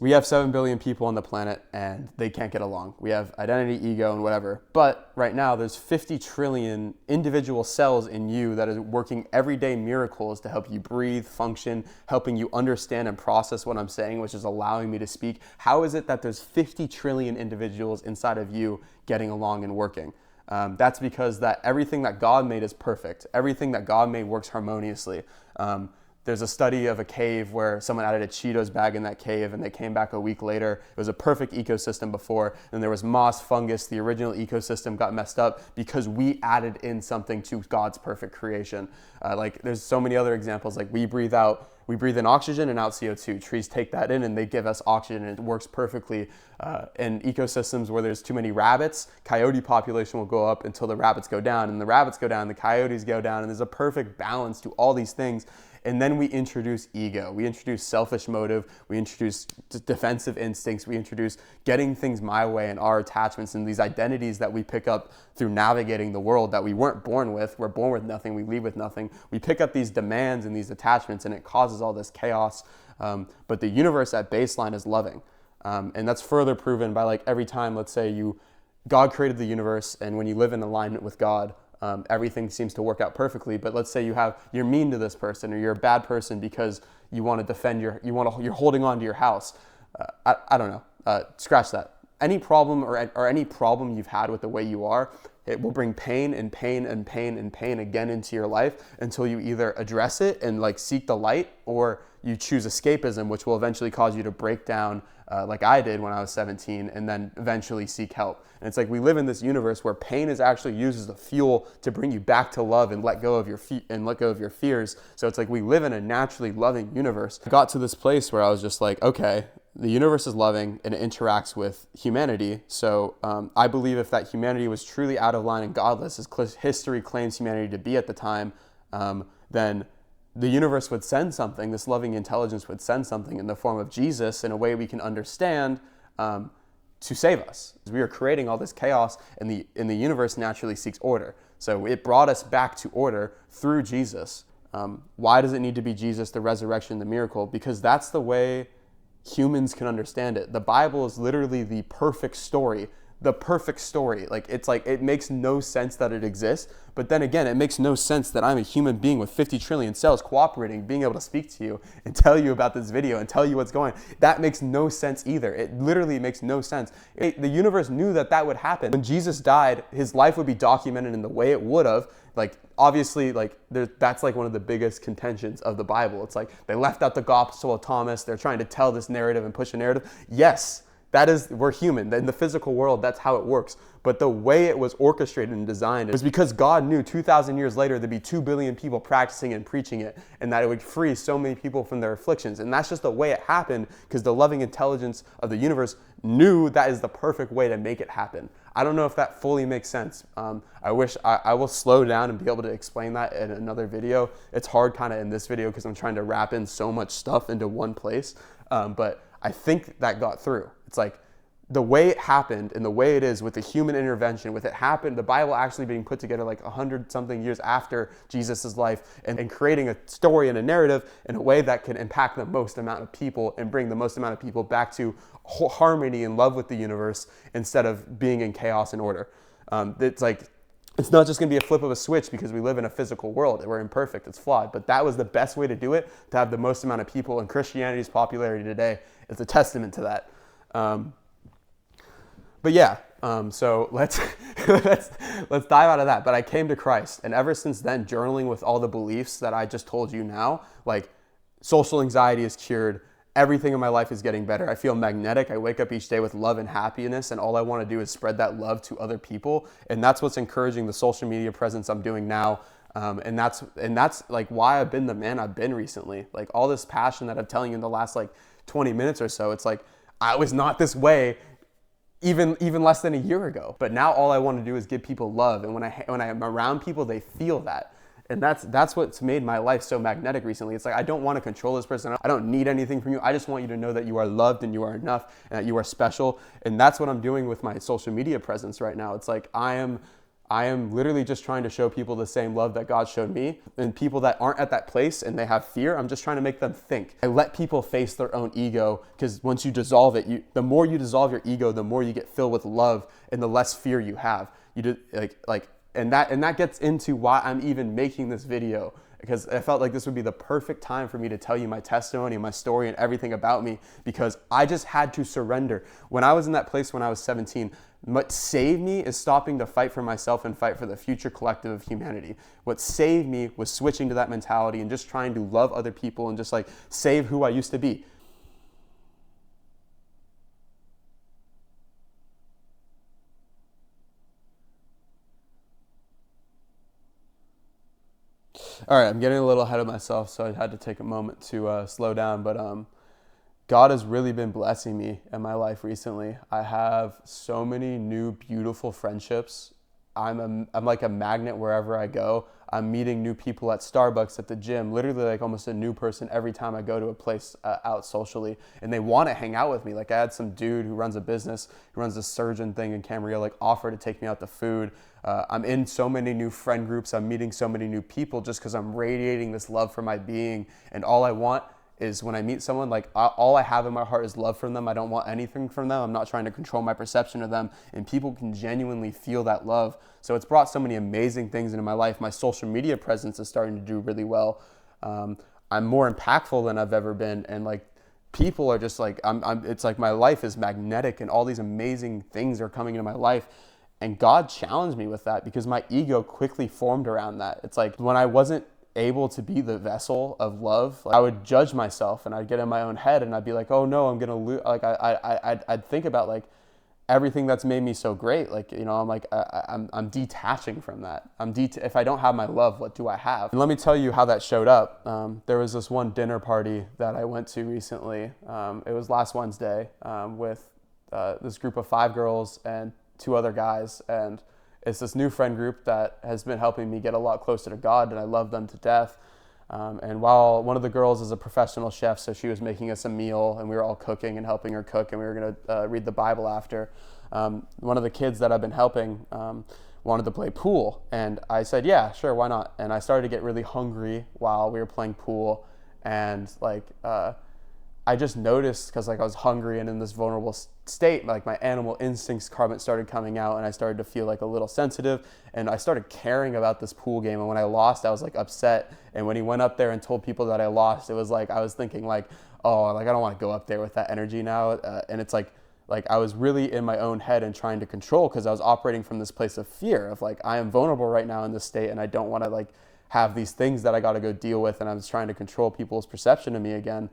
we have 7 billion people on the planet and they can't get along. We have identity, ego, and whatever. But right now there's 50 trillion individual cells in you that is working everyday miracles to help you breathe, function, helping you understand and process what I'm saying, which is allowing me to speak. How is it that there's 50 trillion individuals inside of you getting along and working? That's because that everything that God made is perfect. Everything that God made works harmoniously. There's a study of a cave where someone added a Cheetos bag in that cave and they came back a week later. It was a perfect ecosystem before. Then there was moss, fungus. The original ecosystem got messed up because we added in something to God's perfect creation. Like there's so many other examples. Like we breathe in oxygen and out CO2. Trees take that in and they give us oxygen, and it works perfectly. In ecosystems where there's too many rabbits, coyote population will go up until the rabbits go down, and the rabbits go down, the coyotes go down, and there's a perfect balance to all these things. And then we introduce ego. We introduce selfish motive. We introduce defensive instincts. We introduce getting things my way and our attachments and these identities that we pick up through navigating the world that we weren't born with. We're born with nothing. We leave with nothing. We pick up these demands and these attachments, and it causes all this chaos. But the universe at baseline is loving. And that's further proven by like every time, let's say God created the universe, and when you live in alignment with God, everything seems to work out perfectly. But let's say you're mean to this person, or you're a bad person because you want to defend you're holding on to your house. I don't know. Scratch that. Any problem or any problem you've had with the way you are, it will bring pain and pain and pain and pain again into your life until you either address it and like seek the light, or you choose escapism, which will eventually cause you to break down like I did when I was 17, and then eventually seek help. And it's like we live in this universe where pain is actually used as the fuel to bring you back to love and let go of your fears. So it's like we live in a naturally loving universe. I got to this place where I was just like, okay, the universe is loving and it interacts with humanity. So I believe if that humanity was truly out of line and godless, as history claims humanity to be at the time, then the universe would send something, this loving intelligence would send something in the form of Jesus in a way we can understand, to save us. We are creating all this chaos, and the universe naturally seeks order. So it brought us back to order through Jesus. Why does it need to be Jesus, the resurrection, the miracle? Because that's the way humans can understand it. The Bible is literally the perfect story. Like, it's like, it makes no sense that it exists. But then again, it makes no sense that I'm a human being with 50 trillion cells cooperating, being able to speak to you and tell you about this video and tell you what's going on. That makes no sense either. It literally makes no sense. The universe knew that that would happen. When Jesus died, his life would be documented in the way it would have. Like, obviously, like, that's like one of the biggest contentions of the Bible. It's like they left out the Gospel of Thomas. They're trying to tell this narrative and push a narrative. Yes, we're human. In the physical world, that's how it works. But the way it was orchestrated and designed was because God knew 2,000 years later there'd be 2 billion people practicing and preaching it, and that it would free so many people from their afflictions. And that's just the way it happened, because the loving intelligence of the universe knew that is the perfect way to make it happen. I don't know if that fully makes sense. I wish I will slow down and be able to explain that in another video. It's hard kind of in this video because I'm trying to wrap in so much stuff into one place. But I think that got through. It's like the way it happened and the way it is with the human intervention, with it happened, the Bible actually being put together like 100 something years after Jesus' life, and creating a story and a narrative in a way that can impact the most amount of people and bring the most amount of people back to harmony and love with the universe instead of being in chaos and order. It's like, it's not just going to be a flip of a switch because we live in a physical world. We're imperfect. It's flawed. But that was the best way to do it, to have the most amount of people. And Christianity's popularity today is a testament to that. But yeah, so let's dive out of that. But I came to Christ. And ever since then, journaling with all the beliefs that I just told you now, like social anxiety is cured. Everything in my life is getting better. I feel magnetic. I wake up each day with love and happiness, and all I want to do is spread that love to other people. And that's what's encouraging the social media presence I'm doing now. And that's like why I've been the man I've been recently. Like all this passion that I'm telling you in the last like 20 minutes or so, it's like I was not this way even less than a year ago. But now all I want to do is give people love. And when I am around people, they feel that. And that's what's made my life so magnetic recently. It's like, I don't want to control this person. I don't need anything from you. I just want you to know that you are loved and you are enough and that you are special. And that's what I'm doing with my social media presence right now. It's like, I am literally just trying to show people the same love that God showed me. And people that aren't at that place and they have fear, I'm just trying to make them think. I let people face their own ego, because once you dissolve it, the more you dissolve your ego, the more you get filled with love and the less fear you have. And that gets into why I'm even making this video, because I felt like this would be the perfect time for me to tell you my testimony, my story, and everything about me, because I just had to surrender. When I was in that place when I was 17, what saved me is stopping to fight for myself and fight for the future collective of humanity. What saved me was switching to that mentality and just trying to love other people and just like save who I used to be. All right, I'm getting a little ahead of myself, so I had to take a moment to slow down. But God has really been blessing me in my life recently. I have so many new, beautiful friendships. I'm like a magnet wherever I go. I'm meeting new people at Starbucks, at the gym, literally like almost a new person every time I go to a place out socially. And they want to hang out with me. Like I had some dude who runs a business, who runs a surgeon thing in Camarillo, like offer to take me out to food. I'm in so many new friend groups. I'm meeting so many new people just because I'm radiating this love for my being. And all I want is when I meet someone, like all I have in my heart is love from them. I don't want anything from them. I'm not trying to control my perception of them, and people can genuinely feel that love. So it's brought so many amazing things into my life. My social media presence is starting to do really well. I'm more impactful than I've ever been, and like people are just like, it's like my life is magnetic and all these amazing things are coming into my life. And God challenged me with that because my ego quickly formed around that. It's like when I wasn't able to be the vessel of love, like I would judge myself and I'd get in my own head and I'd be like, oh no, I'm gonna lose. Like I'd think about like everything that's made me so great. Like, you know, I'm like, I'm detaching from that. If I don't have my love, what do I have? And let me tell you how that showed up. There was this one dinner party that I went to recently. It was last Wednesday with this group of 5 girls and 2 other guys, and it's this new friend group that has been helping me get a lot closer to God, and I love them to death. And while one of the girls is a professional chef, so she was making us a meal, and we were all cooking and helping her cook, and we were going to read the Bible after. One of the kids that I've been helping wanted to play pool, and I said, yeah, sure, why not? And I started to get really hungry while we were playing pool, and I just noticed, because I was hungry and in this vulnerable state, my animal instincts started coming out, and I started to feel a little sensitive, and I started caring about this pool game. And when I lost, I was upset. And when he went up there and told people that I lost, it was I was thinking oh, I don't want to go up there with that energy now. And it's I was really in my own head and trying to control, because I was operating from this place of fear of I am vulnerable right now in this state, and I don't want to have these things that I got to go deal with. And I was trying to control people's perception of me again.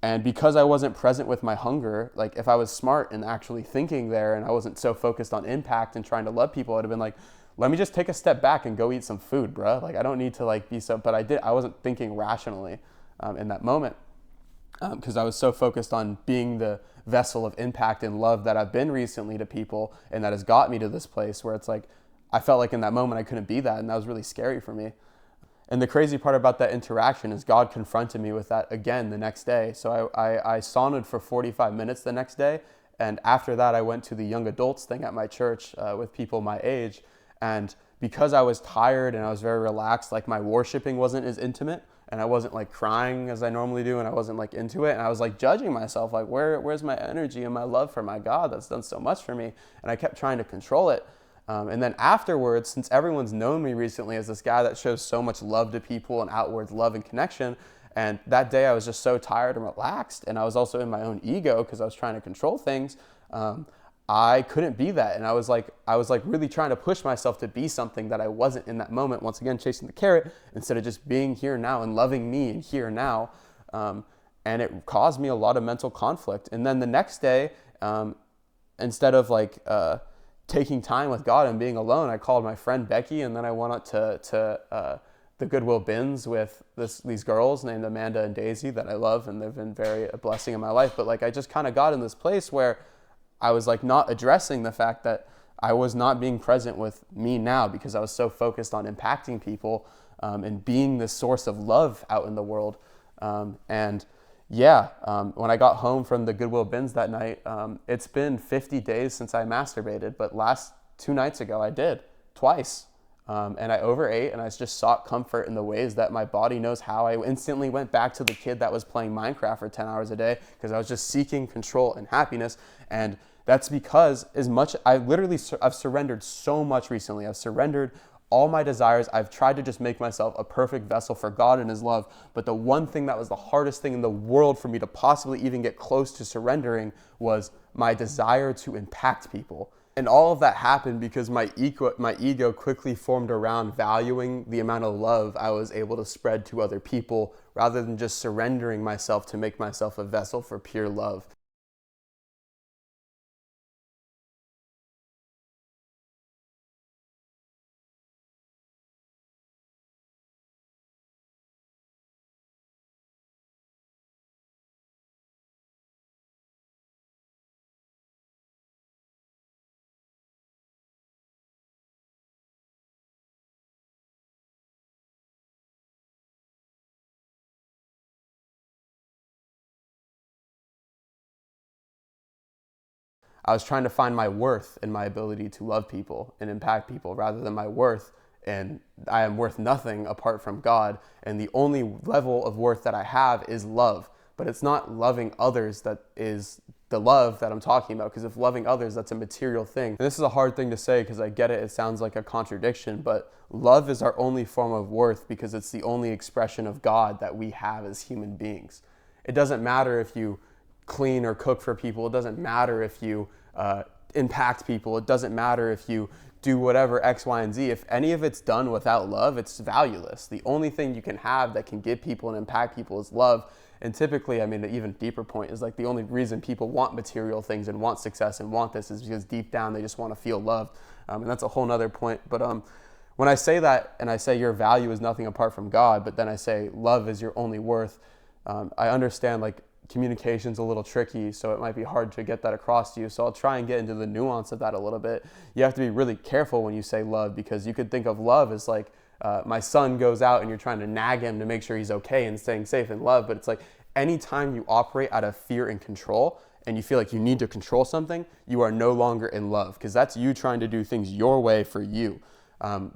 And because I wasn't present with my hunger, if I was smart and actually thinking there, and I wasn't so focused on impact and trying to love people, I'd have been let me just take a step back and go eat some food, bruh. I don't need to be so, but I wasn't thinking rationally in that moment, because I was so focused on being the vessel of impact and love that I've been recently to people, and that has got me to this place where it's I felt in that moment I couldn't be that, and that was really scary for me. And the crazy part about that interaction is God confronted me with that again the next day. So I sauntered for 45 minutes the next day. And after that, I went to the young adults thing at my church with people my age. And because I was tired and I was very relaxed, my worshiping wasn't as intimate. And I wasn't crying as I normally do. And I wasn't into it. And I was judging myself, where's my energy and my love for my God that's done so much for me? And I kept trying to control it. And then afterwards, since everyone's known me recently as this guy that shows so much love to people and outwards love and connection, and that day I was just so tired and relaxed, and I was also in my own ego because I was trying to control things, I couldn't be that. And I was really trying to push myself to be something that I wasn't in that moment, once again chasing the carrot instead of just being here now and loving me and here now. And it caused me a lot of mental conflict. And then the next day, instead of taking time with God and being alone, I called my friend Becky, and then I went up to the Goodwill bins with these girls named Amanda and Daisy that I love, and they've been a blessing in my life. But I just kind of got in this place where I was not addressing the fact that I was not being present with me now, because I was so focused on impacting people and being this source of love out in the world. When I got home from the Goodwill bins that night, it's been 50 days since I masturbated, but last 2 nights ago I did, twice. And I overate, and I just sought comfort in the ways that my body knows how. I instantly went back to the kid that was playing Minecraft for 10 hours a day, because I was just seeking control and happiness. And that's because I've surrendered so much recently. I've surrendered all my desires. I've tried to just make myself a perfect vessel for God and His love. But the one thing that was the hardest thing in the world for me to possibly even get close to surrendering was my desire to impact people. And all of that happened because my ego quickly formed around valuing the amount of love I was able to spread to other people, rather than just surrendering myself to make myself a vessel for pure love. I was trying to find my worth in my ability to love people and impact people, rather than my worth, and I am worth nothing apart from God. And the only level of worth that I have is love. But it's not loving others that is the love that I'm talking about, because if loving others, that's a material thing. And this is a hard thing to say, because I get it, it sounds like a contradiction, but love is our only form of worth, because it's the only expression of God that we have as human beings. It doesn't matter if you clean or cook for people. It doesn't matter if you impact people. It doesn't matter if you do whatever X, Y, and Z. If any of it's done without love, it's valueless. The only thing you can have that can give people and impact people is love. And typically, the even deeper point is the only reason people want material things and want success and want this is because deep down they just want to feel loved. And that's a whole nother point. But when I say that, and I say your value is nothing apart from God, but then I say love is your only worth, I understand communication's a little tricky, so it might be hard to get that across to you. So I'll try and get into the nuance of that a little bit. You have to be really careful when you say love, because you could think of love as my son goes out and you're trying to nag him to make sure he's okay and staying safe in love. But it's like anytime you operate out of fear and control and you feel like you need to control something, you are no longer in love, because that's you trying to do things your way for you.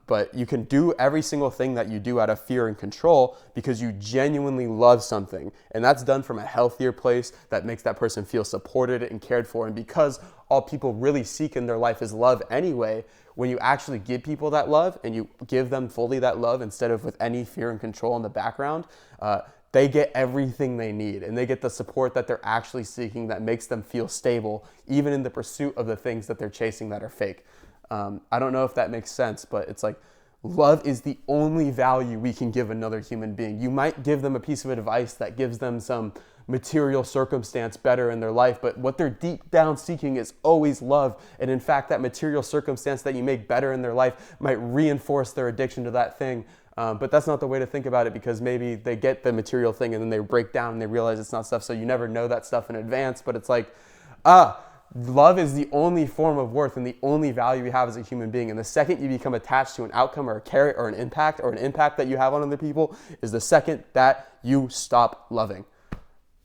But you can do every single thing that you do out of fear and control because you genuinely love something. And that's done from a healthier place that makes that person feel supported and cared for. And because all people really seek in their life is love anyway, when you actually give people that love and you give them fully that love instead of with any fear and control in the background, they get everything they need and they get the support that they're actually seeking that makes them feel stable, even in the pursuit of the things that they're chasing that are fake. I don't know if that makes sense, but it's like love is the only value we can give another human being. You might give them a piece of advice that gives them some material circumstance better in their life, but what they're deep down seeking is always love. And in fact, that material circumstance that you make better in their life might reinforce their addiction to that thing. But that's not the way to think about it, because maybe they get the material thing and then they break down and they realize it's not stuff. So you never know that stuff in advance, but it's like, love is the only form of worth and the only value we have as a human being. And the second you become attached to an outcome or a carrot or an impact that you have on other people is the second that you stop loving.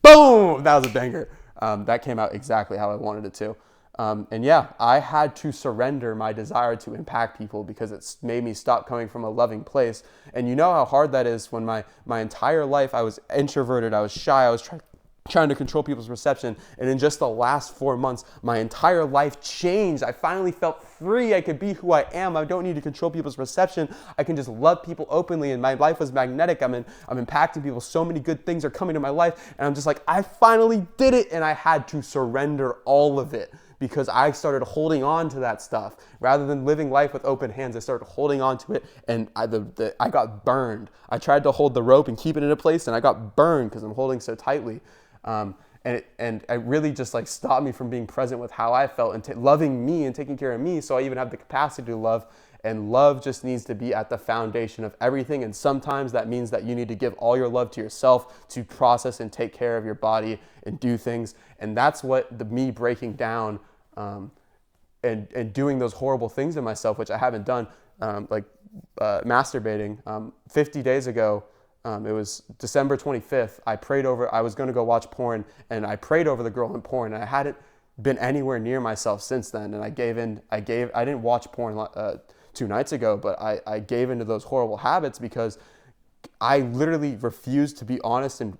Boom! That was a banger. That came out exactly how I wanted it to. And yeah, I had to surrender my desire to impact people because it's made me stop coming from a loving place. And you know how hard that is when my entire life I was introverted, I was shy, I was trying to control people's perception. And in just the last 4 months, my entire life changed. I finally felt free. I could be who I am. I don't need to control people's perception. I can just love people openly. And my life was magnetic. I'm impacting people. So many good things are coming to my life. And I'm just like, I finally did it. And I had to surrender all of it because I started holding on to that stuff. Rather than living life with open hands, I started holding on to it. And I got burned. I tried to hold the rope and keep it in place. And I got burned because I'm holding so tightly. And it really just like stopped me from being present with how I felt and loving me and taking care of me, so I even have the capacity to love. And love just needs to be at the foundation of everything. And sometimes that means that you need to give all your love to yourself to process and take care of your body and do things. And that's what me breaking down and doing those horrible things to myself, which I haven't done, like masturbating. 50 days ago, it was December 25th. I was going to go watch porn, and I prayed over the girl in porn, and I hadn't been anywhere near myself since then. And I didn't watch porn 2 nights ago, but I gave into those horrible habits because I literally refused to be honest and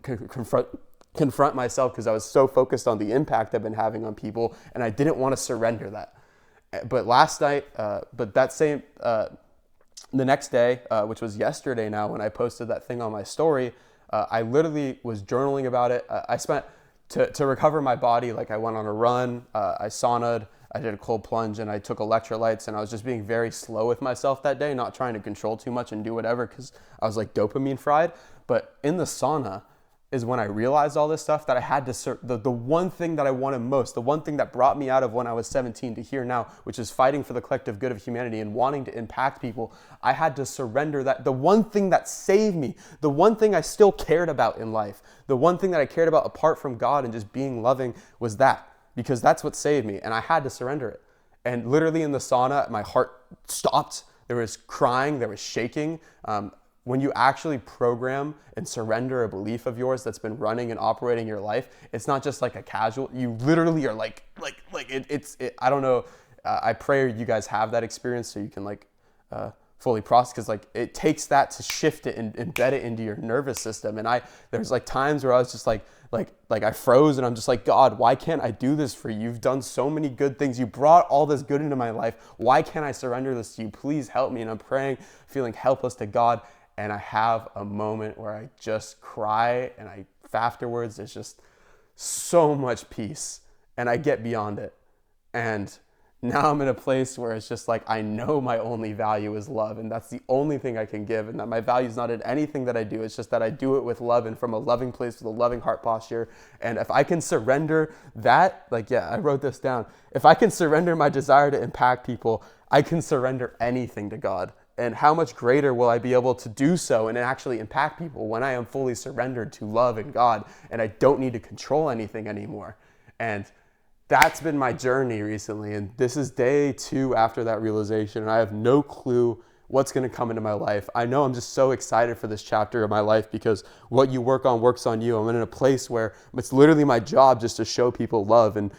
confront myself because I was so focused on the impact I've been having on people, and I didn't want to surrender that. But last night, the next day, which was yesterday now when I posted that thing on my story, I literally was journaling about it. I spent, to recover my body, like I went on a run, I saunaed, I did a cold plunge, and I took electrolytes, and I was just being very slow with myself that day, not trying to control too much and do whatever because I was like dopamine fried. But in the sauna is when I realized all this stuff that I had to, the one thing that I wanted most, the one thing that brought me out of when I was 17 to here now, which is fighting for the collective good of humanity and wanting to impact people. I had to surrender that. The one thing that saved me, the one thing I still cared about in life, the one thing that I cared about apart from God and just being loving was that, because that's what saved me. And I had to surrender it. And literally in the sauna, my heart stopped. There was crying, there was shaking. When you actually program and surrender a belief of yours that's been running and operating your life, it's not just like a casual, you literally are like I don't know. I pray you guys have that experience so you can fully process, because it takes that to shift it and embed it into your nervous system. And there's times where I was just like I froze, and I'm just like, God, why can't I do this for you? You've done so many good things. You brought all this good into my life. Why can't I surrender this to you? Please help me. And I'm praying, feeling helpless to God. And I have a moment where I just cry, and afterwards there's just so much peace, and I get beyond it. And now I'm in a place where it's just like, I know my only value is love, and that's the only thing I can give, and that my value is not in anything that I do. It's just that I do it with love and from a loving place with a loving heart posture. And if I can surrender that, I wrote this down. If I can surrender my desire to impact people, I can surrender anything to God. And how much greater will I be able to do so and actually impact people when I am fully surrendered to love and God, and I don't need to control anything anymore. And that's been my journey recently. And this is day 2 after that realization. And I have no clue what's going to come into my life. I know I'm just so excited for this chapter of my life because what you work on works on you. I'm in a place where it's literally my job just to show people love, and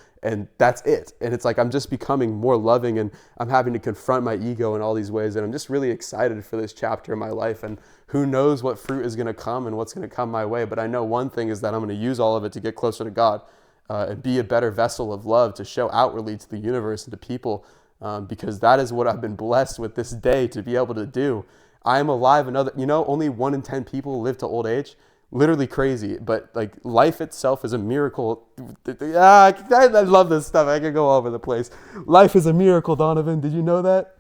that's it. And it's like I'm just becoming more loving, and I'm having to confront my ego in all these ways. And I'm just really excited for this chapter of my life. And who knows what fruit is going to come and what's going to come my way. But I know one thing is that I'm going to use all of it to get closer to God, and be a better vessel of love to show outwardly to the universe and to people. Because that is what I've been blessed with this day to be able to do. I am alive. Only 1 in 10 people live to old age. Literally crazy, but like life itself is a miracle. I love this stuff. I can go all over the place. Life is a miracle, Donovan. Did you know that?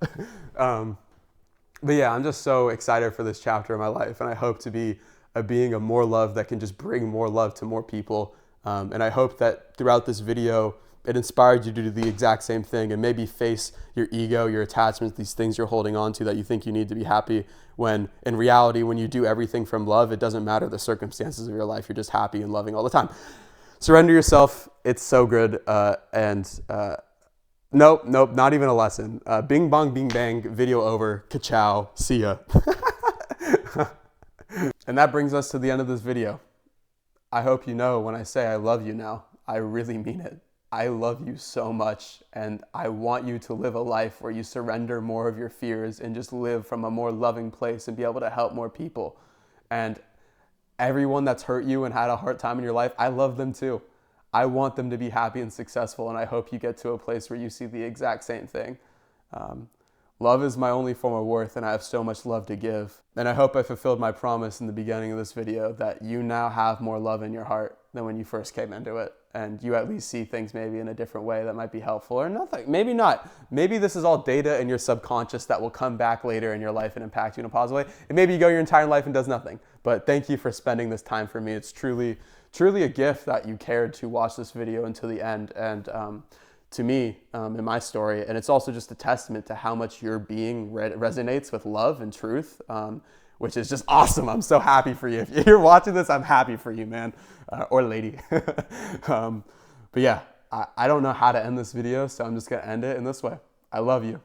But yeah, I'm just so excited for this chapter of my life, and I hope to be a being of more love that can just bring more love to more people. And I hope that throughout this video, it inspired you to do the exact same thing and maybe face your ego, your attachments, these things you're holding on to that you think you need to be happy, when in reality, when you do everything from love, it doesn't matter the circumstances of your life. You're just happy and loving all the time. Surrender yourself. It's so good. Nope, not even a lesson. Bing bong, bing bang, video over. Ka-chow. See ya. And that brings us to the end of this video. I hope you know when I say I love you now, I really mean it. I love you so much, and I want you to live a life where you surrender more of your fears and just live from a more loving place and be able to help more people. And everyone that's hurt you and had a hard time in your life, I love them too. I want them to be happy and successful, and I hope you get to a place where you see the exact same thing. Love is my only form of worth, and I have so much love to give. And I hope I fulfilled my promise in the beginning of this video that you now have more love in your heart than when you first came into it. And you at least see things maybe in a different way that might be helpful, or nothing. Maybe not. Maybe this is all data in your subconscious that will come back later in your life and impact you in a positive way. And maybe you go your entire life and does nothing. But thank you for spending this time for me. It's truly a gift that you cared to watch this video until the end. And to me, in my story, and it's also just a testament to how much your being resonates with love and truth, which is just awesome. I'm so happy for you. If you're watching this, I'm happy for you, man, or lady. But yeah, I don't know how to end this video, so I'm just gonna end it in this way. I love you.